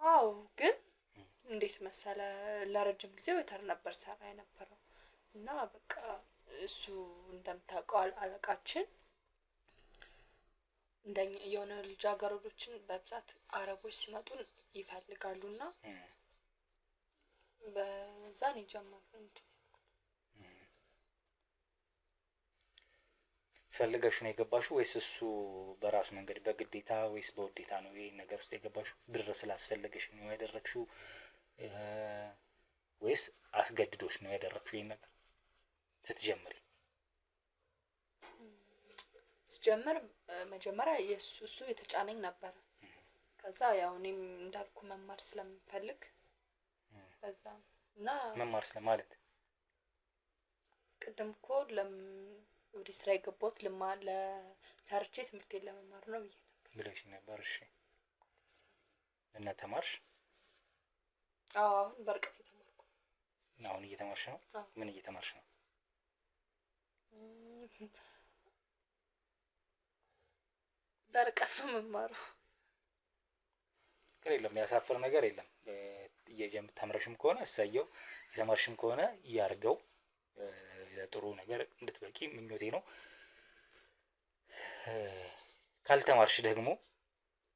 አዎ ግን እንዴት መሰለ ለረጅም ጊዜ ወተር ነበር ሰራ የነበረው እና በቃ እሱ እንደምታውቀው አለቃችን እንደኛ የሆነ ልጃገረዶችን በብዛት አረቦች ሲመጡን ይፈልጋሉና በዛ ነው የጀመርኩት። ፈልገሽ ነው የገባሽው ወይስ እሱ በራሱ መንገድ በግዴታ ወይስ በውዴታ ነው ይሄ ነገር ውስጥ የገባሽው? ብር ስላስፈለገሽ ነው ያደረግሽው ወይስ አስገድዶሽ ነው ያደረግሽው ይሄን ነገር ስትጀምሪ? ስጀምር መጀመሪያ እሱ የተጫነኝ ነበር። ከዛ ያው እኔም እንዳልኩ መማር ስለምፈልግ በዛ እና መማር ስለማለት ቅድም እኮ ወደ ስራ የገባሁት ለሰርቼ ትምህርቴን ለመማር ነው ብለሽ ነበር። እሺ እና ተማርሽ? አዎ አሁን በርቀት እየተማርኩ። አሁን እየተማርሽ ነው? ምን እየተማርሽ ነው? በርቀት ነው የምማረው። ግን የለም ያሳፈር ነገር የለም። ተምረሽም ከሆነ እሰየው፣ የተማርሽም ከሆነ ያርገው። ለጥሩ ነገር እንድትበቂ ምኞቴ ነው። ካልተማርሽ ደግሞ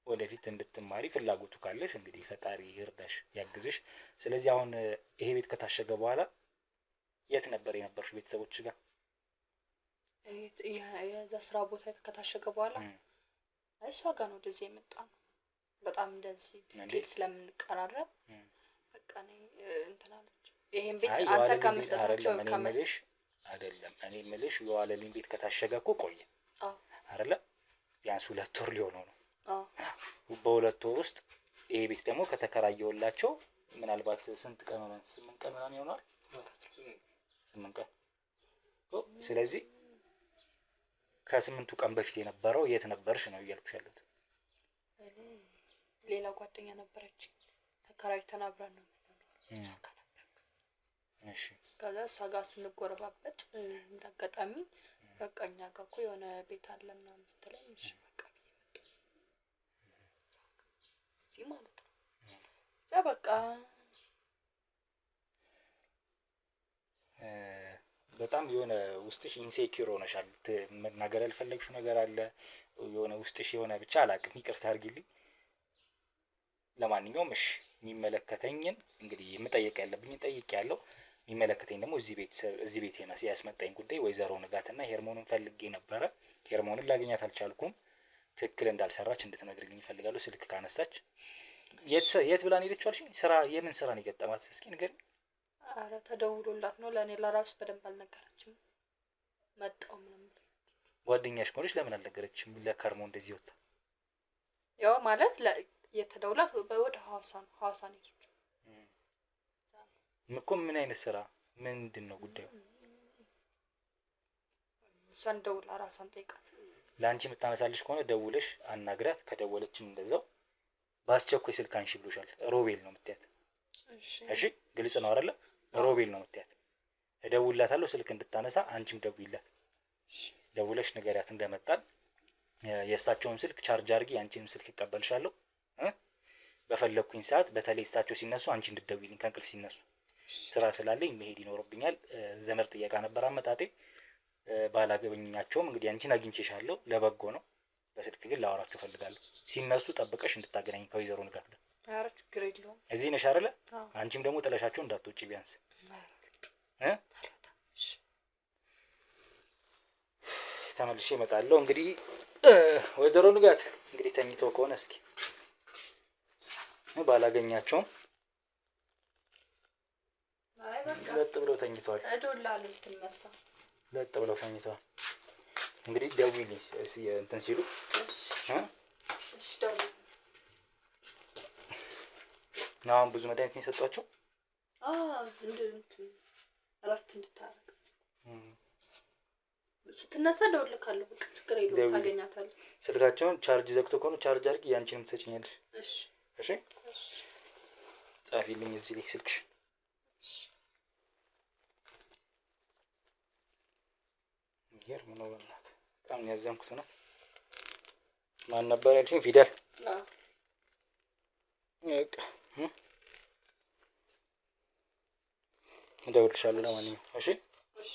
ወደፊት እንድትማሪ ፍላጎቱ ካለሽ እንግዲህ ፈጣሪ ይርዳሽ ያግዝሽ። ስለዚህ አሁን ይሄ ቤት ከታሸገ በኋላ የት ነበር የነበርሽው ቤተሰቦች ጋር? የዛ ስራ ቦታ ከታሸገ በኋላ እሷ ጋር ነው ወደዚህ የመጣ ነው። በጣም እንደዚህ ዲቴል ስለምንቀራረብ በቃ ነው እንትን አለች። ይሄን ቤት አንተ ከመስጠታቸው ከመስጠሽ አይደለም እኔ የምልሽ የዋለልኝ ቤት ከታሸገ እኮ ቆየ አይደለ? ቢያንስ 2 ወር ሊሆነው ነው። በ2 ወር ውስጥ ይሄ ቤት ደግሞ ከተከራየውላቸው ምናልባት ስንት ቀን ሆነ? 8 ቀን ምናምን ይሆናል። 8 ቀን። ስለዚህ ከ8ቱ ቀን በፊት የነበረው የት ነበርሽ ነው እያልኩሽ ያለሁት። ሌላ ጓደኛ ነበረች ተከራይተን አብረን ነው የምንኖረው። እሺ ከዛ እሷ ጋር ስንጎረባበጥ እንዳጋጣሚ በቃ እኛ ጋር እኮ የሆነ ቤት አለ ምናምን ስትለኝ እሺ በቃ እዚህ ማለት ነው። እዛ በቃ በጣም የሆነ ውስጥሽ ኢንሴኪር ሆነሻል። መናገር ያልፈለግሽው ነገር አለ የሆነ ውስጥሽ የሆነ ብቻ አላቅም፣ ይቅርታ አድርጊልኝ። ለማንኛውም እሺ የሚመለከተኝን እንግዲህ የምጠይቅ ያለብኝ ጠይቄያለሁ። የሚመለከተኝ ደግሞ እዚህ ቤት ያስመጣኝ ጉዳይ ወይዘሮ ንጋትና ሄርሞንን ፈልጌ ነበረ። ሄርሞንን ላገኛት አልቻልኩም። ትክክል እንዳልሰራች እንድትነግርልኝ እፈልጋለሁ። ስልክ ካነሳች የት ብላን ሄደችው አልሽኝ? ስራ የምን ስራ ነው የገጠማት? እስኪ ንገሪኝ። አረ ተደውሎላት ነው። ለእኔ ለራሱ በደንብ አልነገረችም። መጣው ምንም ጓደኛሽ ከሆነች ለምን አልነገረችም? ለከርሞ እንደዚህ ወጣ ያው ማለት የተደውላት ወደ ሐዋሳ ነው። ሐዋሳ ነው እኮ። ምን አይነት ስራ ምንድን ነው ጉዳዩ? እሷን ደውላ ራሷን ጠይቃት። ለአንቺ የምታነሳልሽ ከሆነ ደውለሽ አናግራት። ከደወለችም እንደዛው በአስቸኳይ ስልክ አንሺ ብሎሻል። ሮቤል ነው የምትያት። እሺ ግልጽ ነው አይደለ? ሮቤል ነው የምትያት። እደውልላታለሁ ስልክ እንድታነሳ፣ አንቺም ደውይላት። ደውለሽ ንገሪያት እንደመጣል። የእሳቸውን ስልክ ቻርጅ አድርጊ፣ አንቺንም ስልክ እቀበልሻለሁ። በፈለኩኝ ሰዓት በተለይ እሳቸው ሲነሱ አንቺ እንድትደውይልኝ፣ ከእንቅልፍ ሲነሱ። ስራ ስላለኝ መሄድ ይኖርብኛል። ዘመድ ጥየቃ ነበር አመጣጤ። ባላገኘኛቸውም እንግዲህ አንቺን አግኝቼሻለሁ፣ ለበጎ ነው። በስልክ ግን ላወራቸው ፈልጋለሁ። ሲነሱ ጠብቀሽ እንድታገናኝ ከወይዘሮ ንጋት ጋር። ኧረ ችግር የለውም። እዚህ ነሽ አይደለ? አንቺም ደግሞ ጥለሻቸው እንዳትወጪ ቢያንስ ተመልሼ እመጣለሁ። እንግዲህ ወይዘሮ ንጋት እንግዲህ ተኝተው ከሆነ እስኪ ባላገኛቸውም ለጥ ብለው ተኝተዋል። እደውልልሃለሁ ስትነሳ። ለጥ ብለው ተኝተዋል። እንግዲህ ደውይልኝ እንትን ሲሉ። እሺ ደውል። አሁን ብዙ መድኃኒት ነው የሰጧቸው? እረፍት እንድታረግ ስትነሳ እደውልልሃለሁ። በቃ ችግር የለውም፣ ታገኛታለህ። ስልካቸውን ቻርጅ ዘግቶ ከሆነ ቻርጅ አድርጊ፣ ያንቺንም ትሰጪኛለሽ። እሺ እሺ ጻፊልኝ እዚህ ላይ ስልክሽ። ይሄር ምን ነው በእናት በጣም ያዘንኩት ነው። ማን ነበር ያልሽኝ? ፊደል። በቃ እደውልልሻለሁ ለማንኛውም። እሺ እሺ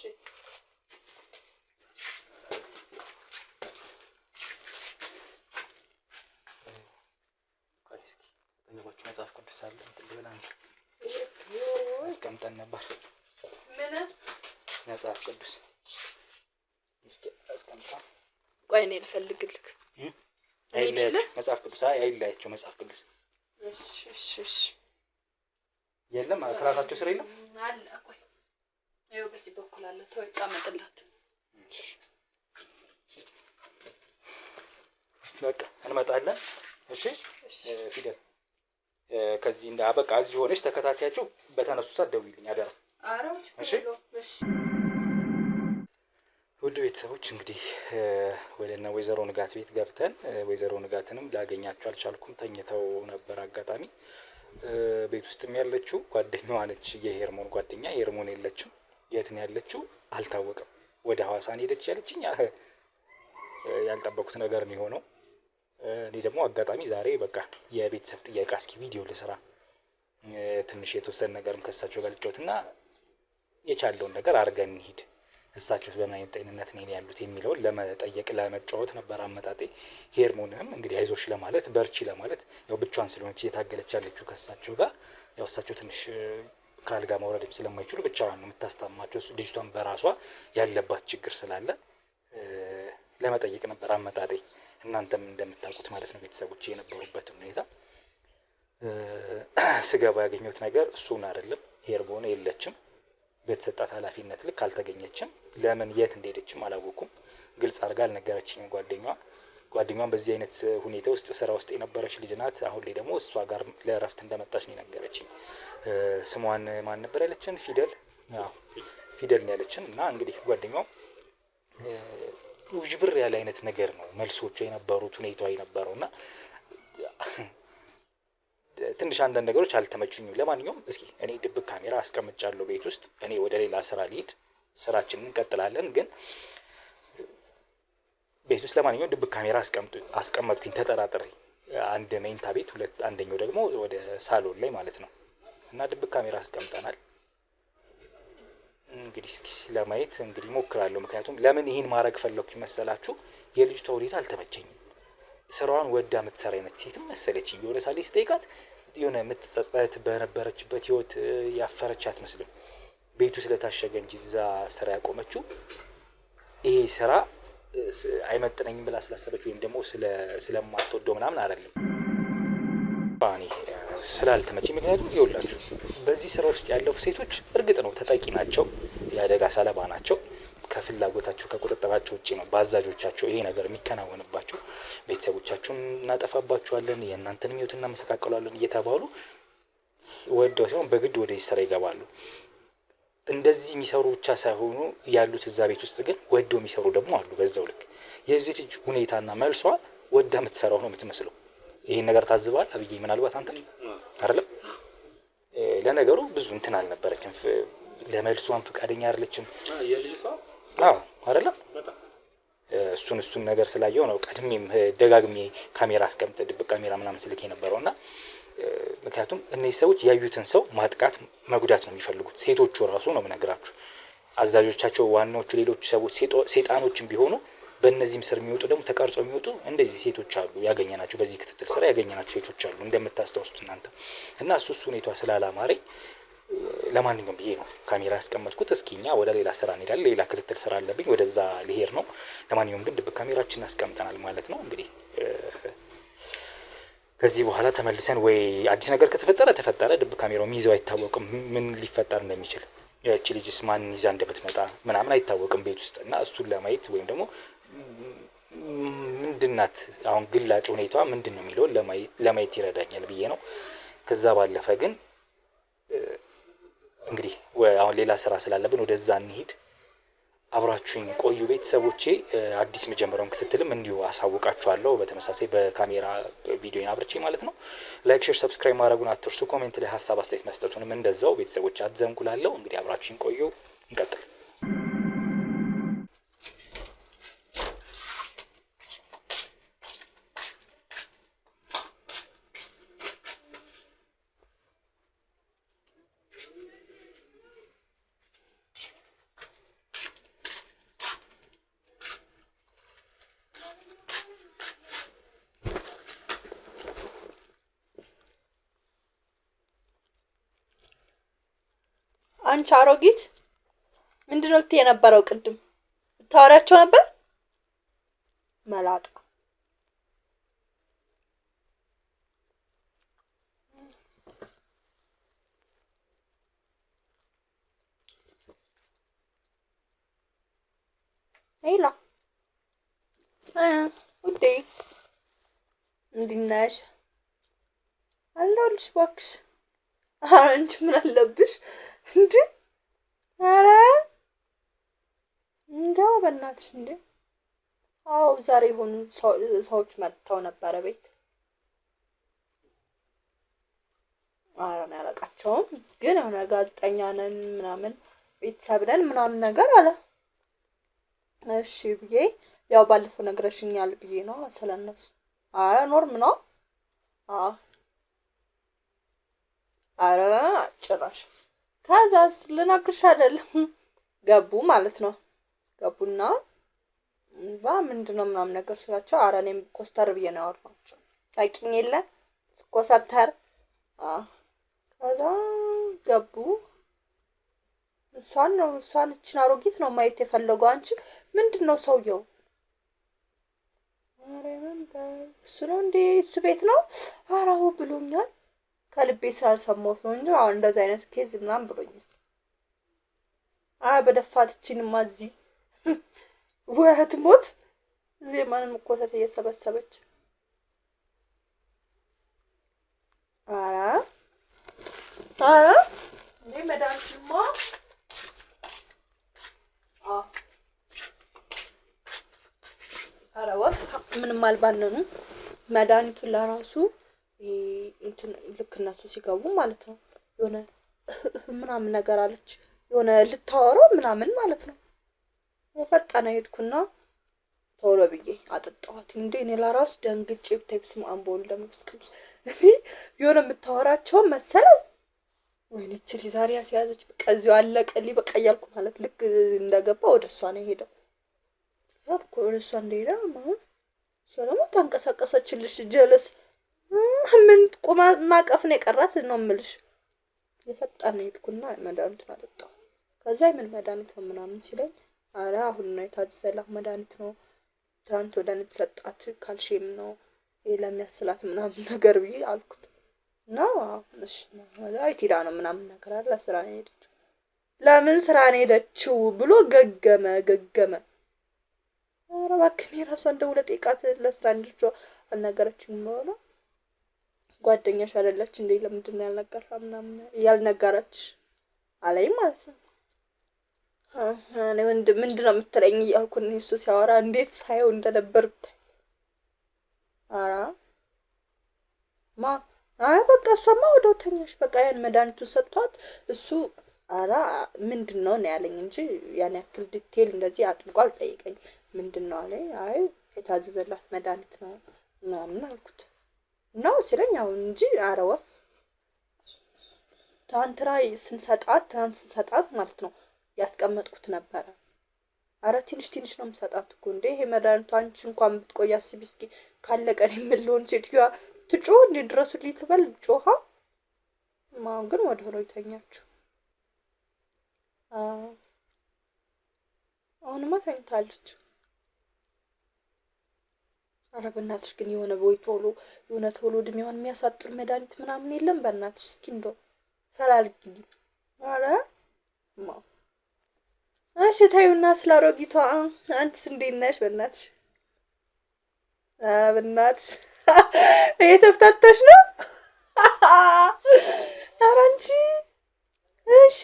መጽሐፍ ቅዱስ አለ አስቀምጠን ነበር። ምን መጽሐፍ ቅዱስ እስኪ አስቀምጣ። ቆይ እኔ ልፈልግልህ። አይለያቸው መጽሐፍ ቅዱስ አይለያቸው መጽሐፍ ቅዱስ። እሺ የለም ክላሳቸው ስር የለም አለ። ቆይ ይኸው በዚህ በኩል አለ። ተወው ጣመጥላት። በቃ እንመጣለን። እሺ ፊደል ከዚህ በቃ እዚህ ሆነሽ ተከታታያቸው። በተነሱ ሰዓት ደውይልኝ አደራ። እሺ ውድ ቤተሰቦች እንግዲህ ወደና ወይዘሮ ንጋት ቤት ገብተን ወይዘሮ ንጋትንም ላገኛቸው አልቻልኩም። ተኝተው ነበር። አጋጣሚ ቤት ውስጥም ያለችው ጓደኛዋ ነች፣ የሄርሞን ጓደኛ። ሄርሞን የለችም። የት ነው ያለችው አልታወቀም። ወደ ሐዋሳ ሄደች ያለችኝ ያልጠበቁት ነገር ነው የሆነው። እኔ ደግሞ አጋጣሚ ዛሬ በቃ የቤተሰብ ጥያቄ እስኪ ቪዲዮ ልስራ፣ ትንሽ የተወሰነ ነገርም ከእሳቸው ጋር ልጫወትና የቻለውን ነገር አድርገን እንሂድ፣ እሳቸው በምን አይነት ጤንነት ነው ያሉት የሚለውን ለመጠየቅ ለመጫወት ነበር አመጣጤ። ሄርሞንንም እንግዲህ አይዞሽ ለማለት በርቺ ለማለት ያው ብቻዋን ስለሆነች እየታገለች ያለችው ከእሳቸው ጋር ያው እሳቸው ትንሽ ከአልጋ መውረድም ስለማይችሉ ብቻዋን ነው የምታስታማቸው። ልጅቷን በራሷ ያለባት ችግር ስላለ ለመጠየቅ ነበር አመጣጤ። እናንተም እንደምታውቁት ማለት ነው ቤተሰቦች የነበሩበት ሁኔታ። ስገባ ያገኘሁት ነገር እሱን አይደለም። ሄርሞን የለችም። በተሰጣት ኃላፊነት ልክ አልተገኘችም። ለምን የት እንደሄደችም አላወኩም። ግልጽ አድርጋ አልነገረችኝም ጓደኛዋን በዚህ አይነት ሁኔታ ውስጥ ስራ ውስጥ የነበረች ልጅ ናት። አሁን ላይ ደግሞ እሷ ጋር ለእረፍት እንደመጣች ነው የነገረችኝ። ስሟን ማን ነበር ያለችን? ፊደል። አዎ ፊደል ነው ያለችን። እና እንግዲህ ጓደኛዋ ውጅብር ያለ አይነት ነገር ነው መልሶቿ የነበሩት፣ ሁኔታዋ የነበረው እና ትንሽ አንዳንድ ነገሮች አልተመቹኝም። ለማንኛውም እስኪ እኔ ድብቅ ካሜራ አስቀምጫለሁ ቤት ውስጥ። እኔ ወደ ሌላ ስራ ልሂድ፣ ስራችንን እንቀጥላለን። ግን ቤት ውስጥ ለማንኛውም ድብቅ ካሜራ አስቀመጥኩኝ ተጠራጥሬ። አንድ መኝታ ቤት፣ አንደኛው ደግሞ ወደ ሳሎን ላይ ማለት ነው። እና ድብቅ ካሜራ አስቀምጠናል። እንግዲህ እስኪ ለማየት እንግዲህ ሞክራለሁ። ምክንያቱም ለምን ይህን ማድረግ ፈለኩኝ መሰላችሁ? የልጅቷ ሁኔታ አልተመቸኝም። ስራዋን ወዳ የምትሰራ አይነት ሴትም መሰለችኝ። የሆነ ሳሌ ስጠይቃት የሆነ የምትጸጸት በነበረችበት ህይወት ያፈረች አትመስልም። ቤቱ ስለታሸገ እንጂ እዛ ስራ ያቆመችው ይሄ ስራ አይመጥነኝም ብላ ስላሰበች ወይም ደግሞ ስለማትወደው ምናምን አይደለም። ባኔ ስላልተመቸኝ። ምክንያቱም ይኸውላችሁ በዚህ ስራ ውስጥ ያለፉ ሴቶች እርግጥ ነው ተጠቂ ናቸው፣ የአደጋ ሰለባ ናቸው። ከፍላጎታቸው ከቁጥጥራቸው ውጭ ነው በአዛዦቻቸው ይሄ ነገር የሚከናወንባቸው። ቤተሰቦቻቸውን እናጠፋባቸዋለን፣ የእናንተን ህይወት እናመሰቃቀሏለን እየተባሉ ወደው ሲሆን በግድ ወደዚህ ስራ ይገባሉ። እንደዚህ የሚሰሩ ብቻ ሳይሆኑ ያሉት እዛ ቤት ውስጥ ግን ወደው የሚሰሩ ደግሞ አሉ። በዛው ልክ የዚህ ልጅ ሁኔታና መልሷ ወዳ የምትሰራው ነው የምትመስለው። ይሄን ነገር ታዝባል አብዬ? ምናልባት አንተም አይደለም? ለነገሩ ብዙ እንትን አልነበረችም፣ ለመልሷን ፈቃደኛ አይደለችም የልጅቷ። አዎ አይደለም? እሱን ነገር ስላየው ነው ቀድሜም ደጋግሜ ካሜራ አስቀምጥ ድብቅ ካሜራ ምናምን ስልክ የነበረው እና ምክንያቱም እነዚህ ሰዎች ያዩትን ሰው ማጥቃት መጉዳት ነው የሚፈልጉት። ሴቶቹ ራሱ ነው የምነግራችሁ። አዛዦቻቸው ዋናዎቹ ሌሎች ሰዎች ሴጣኖችም ቢሆኑ በእነዚህም ስር የሚወጡ ደግሞ ተቀርጾ የሚወጡ እንደዚህ ሴቶች አሉ ያገኘናቸው። በዚህ ክትትል ስራ ያገኘናቸው ሴቶች አሉ እንደምታስታውሱት እናንተ። እና እሱ ሁኔቷ ስላላማረኝ ለማንኛውም ብዬ ነው ካሜራ ያስቀመጥኩት። እስኪ እኛ ወደ ሌላ ስራ እንሄዳለን፣ ሌላ ክትትል ስራ አለብኝ፣ ወደዛ ልሄድ ነው። ለማንኛውም ግን ድብቅ ካሜራችን አስቀምጠናል ማለት ነው። እንግዲህ ከዚህ በኋላ ተመልሰን ወይ አዲስ ነገር ከተፈጠረ ተፈጠረ፣ ድብቅ ካሜራው የሚይዘው አይታወቅም ምን ሊፈጠር እንደሚችል። ያቺ ልጅስ ማን ይዛ እንደምትመጣ ምናምን አይታወቅም ቤት ውስጥ እና እሱን ለማየት ወይም ደግሞ ምንድናት አሁን ግላጭ ሁኔታዋ ምንድን ነው የሚለውን ለማየት ይረዳኛል ብዬ ነው። ከዛ ባለፈ ግን እንግዲህ አሁን ሌላ ስራ ስላለብን ወደዛ እንሂድ። አብራችሁኝ ቆዩ ቤተሰቦቼ። አዲስ መጀመሪያውን ክትትልም እንዲሁ አሳውቃችኋለሁ። በተመሳሳይ በካሜራ ቪዲዮን አብርቼ ማለት ነው። ላይክ፣ ሼር፣ ሰብስክራይብ ማድረጉን አትርሱ። ኮሜንት ላይ ሀሳብ አስተያየት መስጠቱንም እንደዛው ቤተሰቦች አትዘንጉላለሁ። እንግዲህ አብራችሁኝ ቆዩ፣ እንቀጥል። አንቺ አሮጊት ምንድነው ልትይ የነበረው? ቅድም ታወሪያቸው ነበር መላጣ። ሄላ ውዴ እንዴት ነሽ? አለሁልሽ እባክሽ። አንቺ ምን አለብሽ እንዴ? ኧረ እንደው በእናትሽ እንዴ! አዎ ዛሬ የሆኑ ሰዎች መጥተው ነበረ ቤት። ኧረ እኔ አላውቃቸውም፣ ግን የሆነ ጋዜጠኛ ነን ምናምን ቤተሰብ ነን ምናምን ነገር አለ። እሺ ብዬ ያው ባለፈው ነግረሽኛል ብዬ ነው ስለነሱ። ኧረ ኖርም ነው። ኧረ ጭራሽ ከዛስ ልነግርሽ አይደለም ገቡ ማለት ነው። ገቡና ምንድነው ምናምን ነገር ስላቸው ኧረ እኔም ኮስተር ብዬ ነው ያወራኋቸው። ታውቂኝ የለ ኮስተር። ከዛ ገቡ። እሷን እችን አሮጊት ነው ማየት የፈለገው። አንቺ ምንድነው ሰውየው? ማርያምን እሱ ነው እንዴ? እሱ ቤት ነው? ኧረ አዎ ብሎኛል። ከልቤ ስላልሰማሁት ነው እንጂ አሁን እንደዚህ አይነት ኬዝ ምናምን ብሎኛል። በደፋት እቺንማ እዚህ ወህት ሞት እዚህ ማንም ኮተት እየሰበሰበች እንዴ መድኃኒትማ ምንም አልባነኑ። መድኃኒቱን ለራሱ እንትን ልክ እነሱ ሲገቡ ማለት ነው የሆነ ምናምን ነገር አለች የሆነ ልታወራው ምናምን ማለት ነው። ፈጣን ሄድኩና ቶሎ ብዬ አጠጣኋት። እንዴ እኔ ለራሱ ደንግጬ ብታይ በስመ አብ ወወልድ ወመንፈስ ቅዱስ የሆነ የምታወራቸው መሰለኝ። ወይኔ እቺ ዛሬ ያስያዘች በቃ እዚሁ አለቀልኝ በቃ እያልኩ ማለት ልክ እንደገባ ወደ እሷ ነው ሄደው ያልኩ ወደ እሷ እንደሄደ ማለት እሷ ደግሞ ታንቀሳቀሰችልሽ ጀለስ ምን ቆማ ማቀፍ ነው የቀራት ነው የምልሽ። የፈጣን ሄድኩና መድኃኒት አጠጣሁ። ከዛ ምን መድኃኒት ነው ምናምን ሲለኝ አረ አሁን ነው የታዘዘላት መድኃኒት ነው ትናንት ወደ እኔ ተሰጣት ካልሽየም ነው ለሚያስላት ምናምን ነገር ብዬ አልኩት። ነው እሺ ማለት ሄዳ ነው ምናምን ነገር አለ ስራ ነው ሄደችው። ለምን ስራ ነው ሄደችው ብሎ ገገመ። አረ እባክህ እኔ ራሷ እንደው ለጤቃት ለስራ እንድትጮ አልነገረችኝም ነው ጓደኛሽ አይደለች እንዴ ለምንድን ነው ያልነገርሽ ምናምን ያልነገረች አለኝ ማለት ነው። እኔ ምንድነው የምትለኝ እያልኩ እሱ ሲያወራ እንዴት ሳየው እንደነበር በቃ እሷማ ወደው ተኛሽ በቃ ያን መድኃኒቱን ሰጥቷት እሱ ምንድነው ነው ያለኝ እንጂ ያን ያክል ዲቴል እንደዚህ አጥብቆ አልጠየቀኝም። ምንድነው አለኝ አይ የታዘዘላት መድኃኒት ነው ምናምን አልኩት። ነው ሲለኝ አሁን እንጂ አረወፍ ትናንት ስንሰጣት ማለት ነው ያስቀመጥኩት ነበረ። አረ ትንሽ ነው የምሰጣት እኮ እንዴ ይሄ መድኃኒቱ አንቺ እንኳን ብትቆይ አስቢ እስኪ ካለቀን የምልሆን ሴትዮዋ ትጮህ እንዴ ድረሱልኝ ትበል ጮሃ ማን ግን ወደ ሆኖ ይተኛችሁ። አሁንማ ተኝታለች። አረ በእናትሽ ግን የሆነ ቶሎ እድሜዋን የሚያሳጥር መድኃኒት ምናምን የለም በእናትሽ እስኪ እንደው ፈላልጊ። አረ እሺ ታዩና ስለ አሮጊቷ አንቺስ እንዴት ነሽ በእናትሽ? በእናትሽ እየተፍታታሽ ነው? ኧረ አንቺ እሺ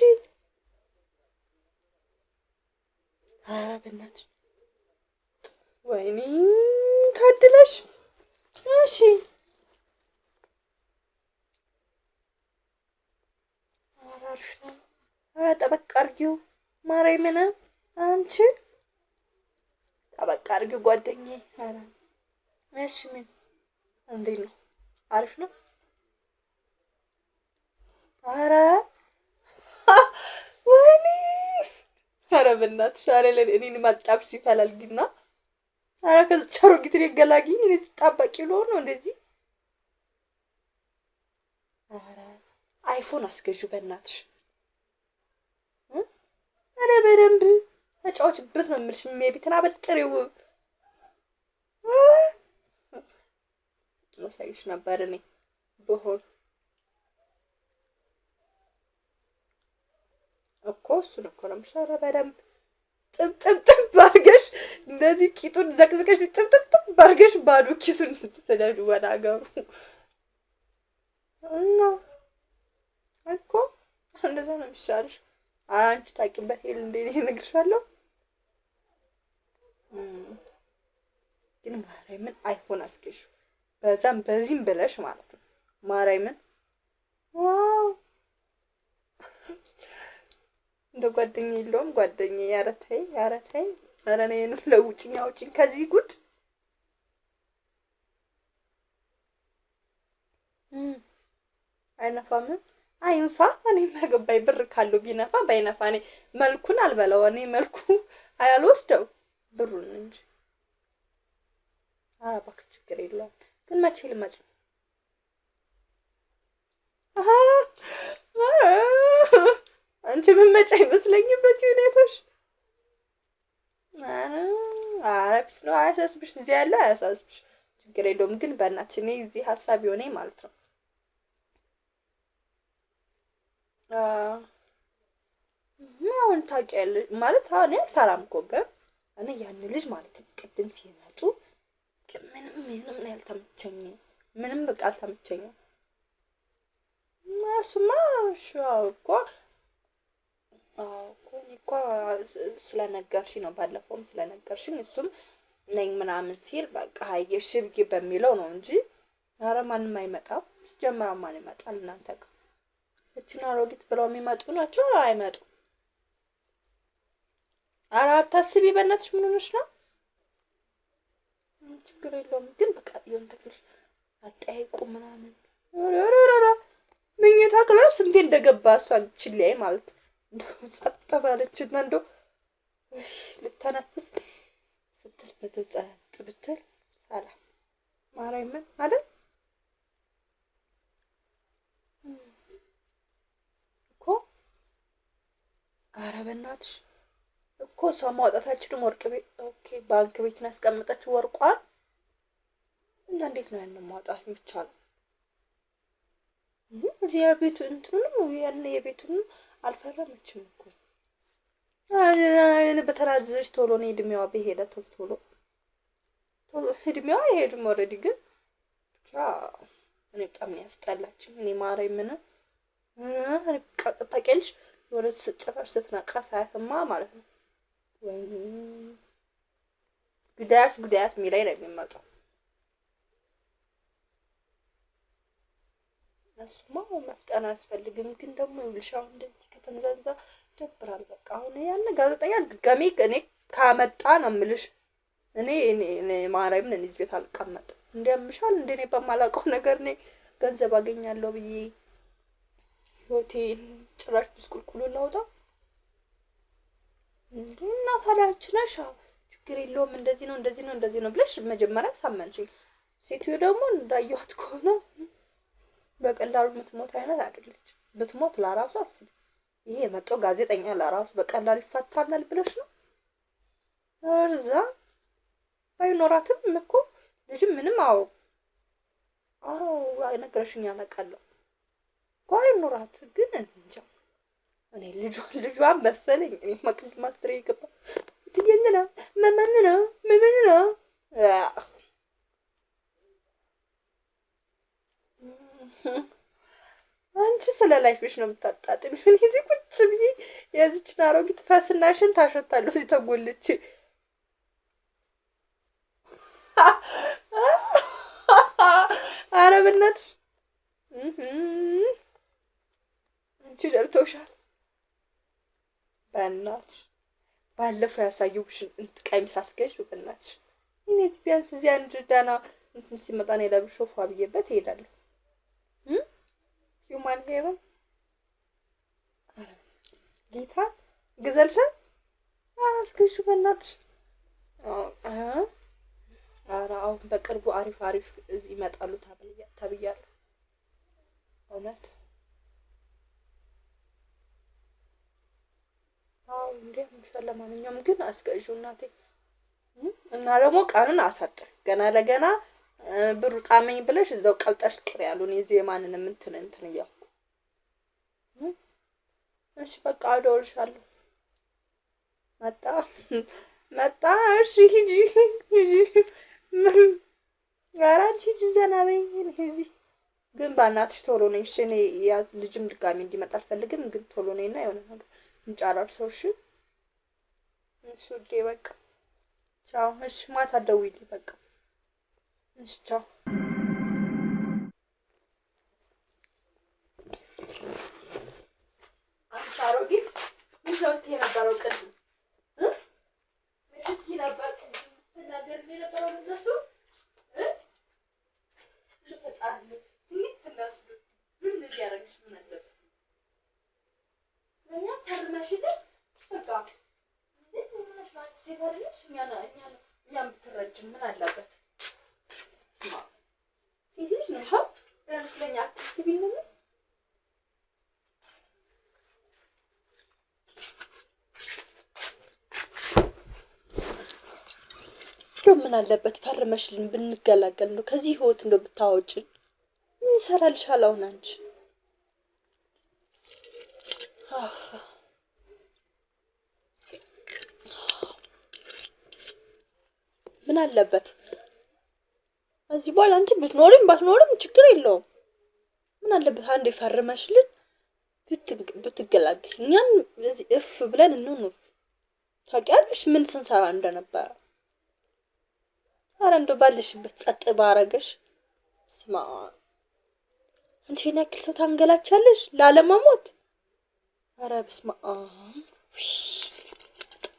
ኧረ በእናትሽ ወይኔ ታድለሽ። እሺ ኧረ ጠበቅ አድርጊው ማርያምን አንቺ ጠበቅ አድርጊው ጓደኛዬ። ኧረ እሺ ምን እንዴት ነው አሪፍ ነው? ኧረ ወይኔ ኧረ በእናትሽ ኧረ እኔን ማጣብሽ ይፈላልግና ኧረ ከዚህ አሮጊት ገላጊኝ እኔ ተጣባቂ ነው እንደዚህ። ኧረ አይፎን አስገዢው በእናትሽ። ኧረ በደንብ ተጫወችበት ነው የምልሽ። ሜቢትን አበጥሪው መሳይሽ ነበር እኔ በሆን እኮ እሱ ነው እኮ ነው ሸራ በደንብ ጥብጥብ አድርገሽ እንደዚህ ቂጡን ዘቅዝቀሽ ጥብጥብ አድርገሽ ባዶ ኪሱን ትሰደዱ ወደ አገሩ እና እኮ እንደዛ ነው የሚሻልሽ። አንቺ ታውቂበት ይል እንዴ እነግርሻለሁ። ግን ማርያምን አይፎን አስገዢ በዛም በዚህም ብለሽ ማለት ነው ማርያምን። ዋው እንደ ጓደኛ የለውም ጓደኛ ያረታይ ኧረ እኔን ለውጭኝ አውጭኝ ከዚህ ጉድ። አይነፋም አይንፋ እኔ ማገባይ ብር ካለው ቢነፋ ባይነፋ እኔ መልኩን አልበላው እኔ መልኩ አያልወስደው ብሩን እንጂ። እባክህ ችግር የለውም ግን መቼ ልመጭ? አንቺ ምን መጭ አይመስለኝም በዚህ ሁኔታሽ። ኧረ ቢስ ነው አያሳስብሽ፣ እዚህ ያለ አያሳስብሽ ችግር የለውም ግን በእናትሽ እኔ እዚህ ሀሳብ የሆነኝ ማለት ነው አሁን ታውቂያለሽ ማለት እኔ አልፈራም እኮ ግን እኔ ያን ልጅ ማለት ቅድም ሲመጡ ምንም ያልተመቸኝ ምንም በቃ አልተመቸኝም። እሱማ እኮ እኮ ስለነገርሽኝ ነው ባለፈውም ስለነገርሽኝ እሱም ነኝ ምናምን ሲል በቃ አየሽ ብዬ በሚለው ነው እንጂ ኧረ ማንም አይመጣም ጀመራ ማን ይመጣል እናንተ ጋር? እቺና አሮጊት ብለው የሚመጡ ናቸው አይመጡም። ኧረ አታስቢ በእናትሽ ምን ሆነሽ ነው? ችግር የለውም ግን በቃ ይሁን ትክልሽ አጠያይቁ ምናምን ኧረ መኝታ ክላስ እንዴ እንደገባ እሷ ችልያይ ማለት ጸጥ ባለችና እንደው ልተነፍስ ስትል በተጸጥ ብትል ሰላም ማርያምን አይደል እኮ ኧረ በእናትሽ እኮ ሰው ማውጣታችንም ወርቅ ቤት ኦኬ ባንክ ቤት ነው ያስቀመጠችው ወርቋን እና እንዴት ነው ያንን ማውጣት የሚቻለው? የቤቱ እንትኑንም ያን የቤቱን አልፈረመችም እኮ በተናዘዘች ቶሎ ነው እድሜዋ በሄደ ቶሎ እድሜዋ ይሄድም ኦልሬዲ ግን እኔ በጣም ያስጠላችኝ እኔ ማርያምን ታውቂያለሽ የሆነ ጭራሽ ስትነቃ ሳያስማ ማለት ነው ወይ ጉዳያት የሚላይ ነው የሚመጣው። እሱማ መፍጠን አያስፈልግም ግን ደግሞ ይልሻው እንደዚህ ከተንዛዛ ይደብራል። በቃ አሁን ያን ጋዜጠኛ ድጋሜ እኔ ካመጣ ነው የምልሽ እኔ ማርያምን እኔ ቤት አልቀመጥም። እንዲያምሻል እንደኔ በማላውቀው ነገር እኔ ገንዘብ አገኛለሁ ብዬ ሆቴል ጭራሽ ብስቁልቁሉ ላውጣ እና ታላች ነሽ ችግር የለውም እንደዚህ ነው ብለሽ መጀመሪያ ሳመንሽኝ። ሴትዮ ደግሞ እንዳየኋት ከሆነ በቀላሉ የምትሞት አይነት አይደለች። ብትሞት ለራሱ አስቢ። ይሄ የመጣው ጋዜጠኛ ለራሱ በቀላሉ ይፈታናል ብለሽ ነው? እዛ ባይኖራትም እኮ ልጅ ምንም አዎ ነገርሽኝ ያለቀለው ባይኖራት ግን እንጃ እኔ ልጇን መሰለኝ እኔ ማቅድ ማስተር ይገባ ትየኝና መመንና አንቺ ስለ ላይፍሽ ነው የምታጣጥም። ምን እዚህ ቁጭ ብዬ የዚችን አሮጊት ፈስናሽን ታሸታለሁ እዚህ ተጎልቼ ኧረ በእናትሽ አንቺ ደርቶሻል። በእናትሽ ባለፈው ያሳየሁሽን ቀሚስ አስገዥ በእናትሽ እኔ ቢያንስ እዚህ አንድ ዳና እንትን ሲመጣ ነው ለብሾ ፏ ብዬበት እሄዳለሁ። ሁማን ሄቨን ጌታ ግዘልሻል አስገዥ በእናትሽ ኧረ አሁን በቅርቡ አሪፍ ይመጣሉ ተብያለሁ። እውነት እንዴ ምንሻለ ማንኛውም ግን አስገዡ እናቴ እና ደግሞ ቀኑን አሳጥር ገና ለገና ብሩ ጣመኝ ብለሽ እዛው ቀልጠሽ ቅር ያሉን የዚህ የማንንም እንትን እያልኩ እሺ በቃ አደውልሻለሁ። መጣ እሺ ሂጂ ጋራንቺ ዘና በይ ሂጂ ግን ባናትሽ ቶሎ ነኝ እሺ እኔ ያ ልጅም ድጋሚ እንዲመጣ አልፈልግም ግን ቶሎ ነኝና የሆነ ነገር እንጫራርሰው እሺ እሺ ውዴ በቃ ቻው እሺ ማታ ደውይልኝ በቃ እሺ ቻው አንቺ አሮጊት ምን ሾት የነበረው ቅድም ምን ነበር ነገር የነበረው እንደሱ ምን ያደርግሽ ምን አለ ለኛ ተርመሽል በቃ ምን ማለት ሲባልሽ እኛም ብትረጅ ምን አለበት ይሄሽ ነው ሻው ለኛ አትስቢኝ ምን አለበት ፈርመሽልን ብንገላገል ነው ከዚህ ህይወት እንደው ብታወጪን ምን ይሰራልሻል አሁን አንቺ ምን አለበት እዚህ በኋላ አንቺ ብትኖሪም ባትኖሪም ችግር የለውም ምን አለበት አንዴ ፈርመሽልን ብትገላገል እኛም እዚህ እፍ ብለን እንኑር ታውቂያለሽ ምን ስንሰራ እንደነበረ አረ እንደው ባልሽበት ጸጥ ባረገሽ ስማ አንቺ የኔ ያክል ሰው ታንገላቻለሽ ላለመሞት? ኧረ በስመ አብ!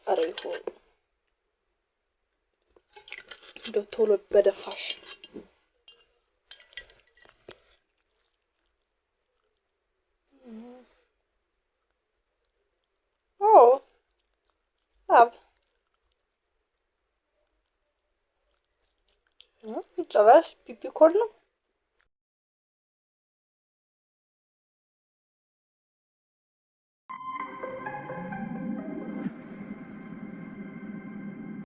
ኧረ ይሁን እንደው ቶሎ በደፋሽ። ኦ አብ ጭራሽ ፒፒ ኮድ ነው።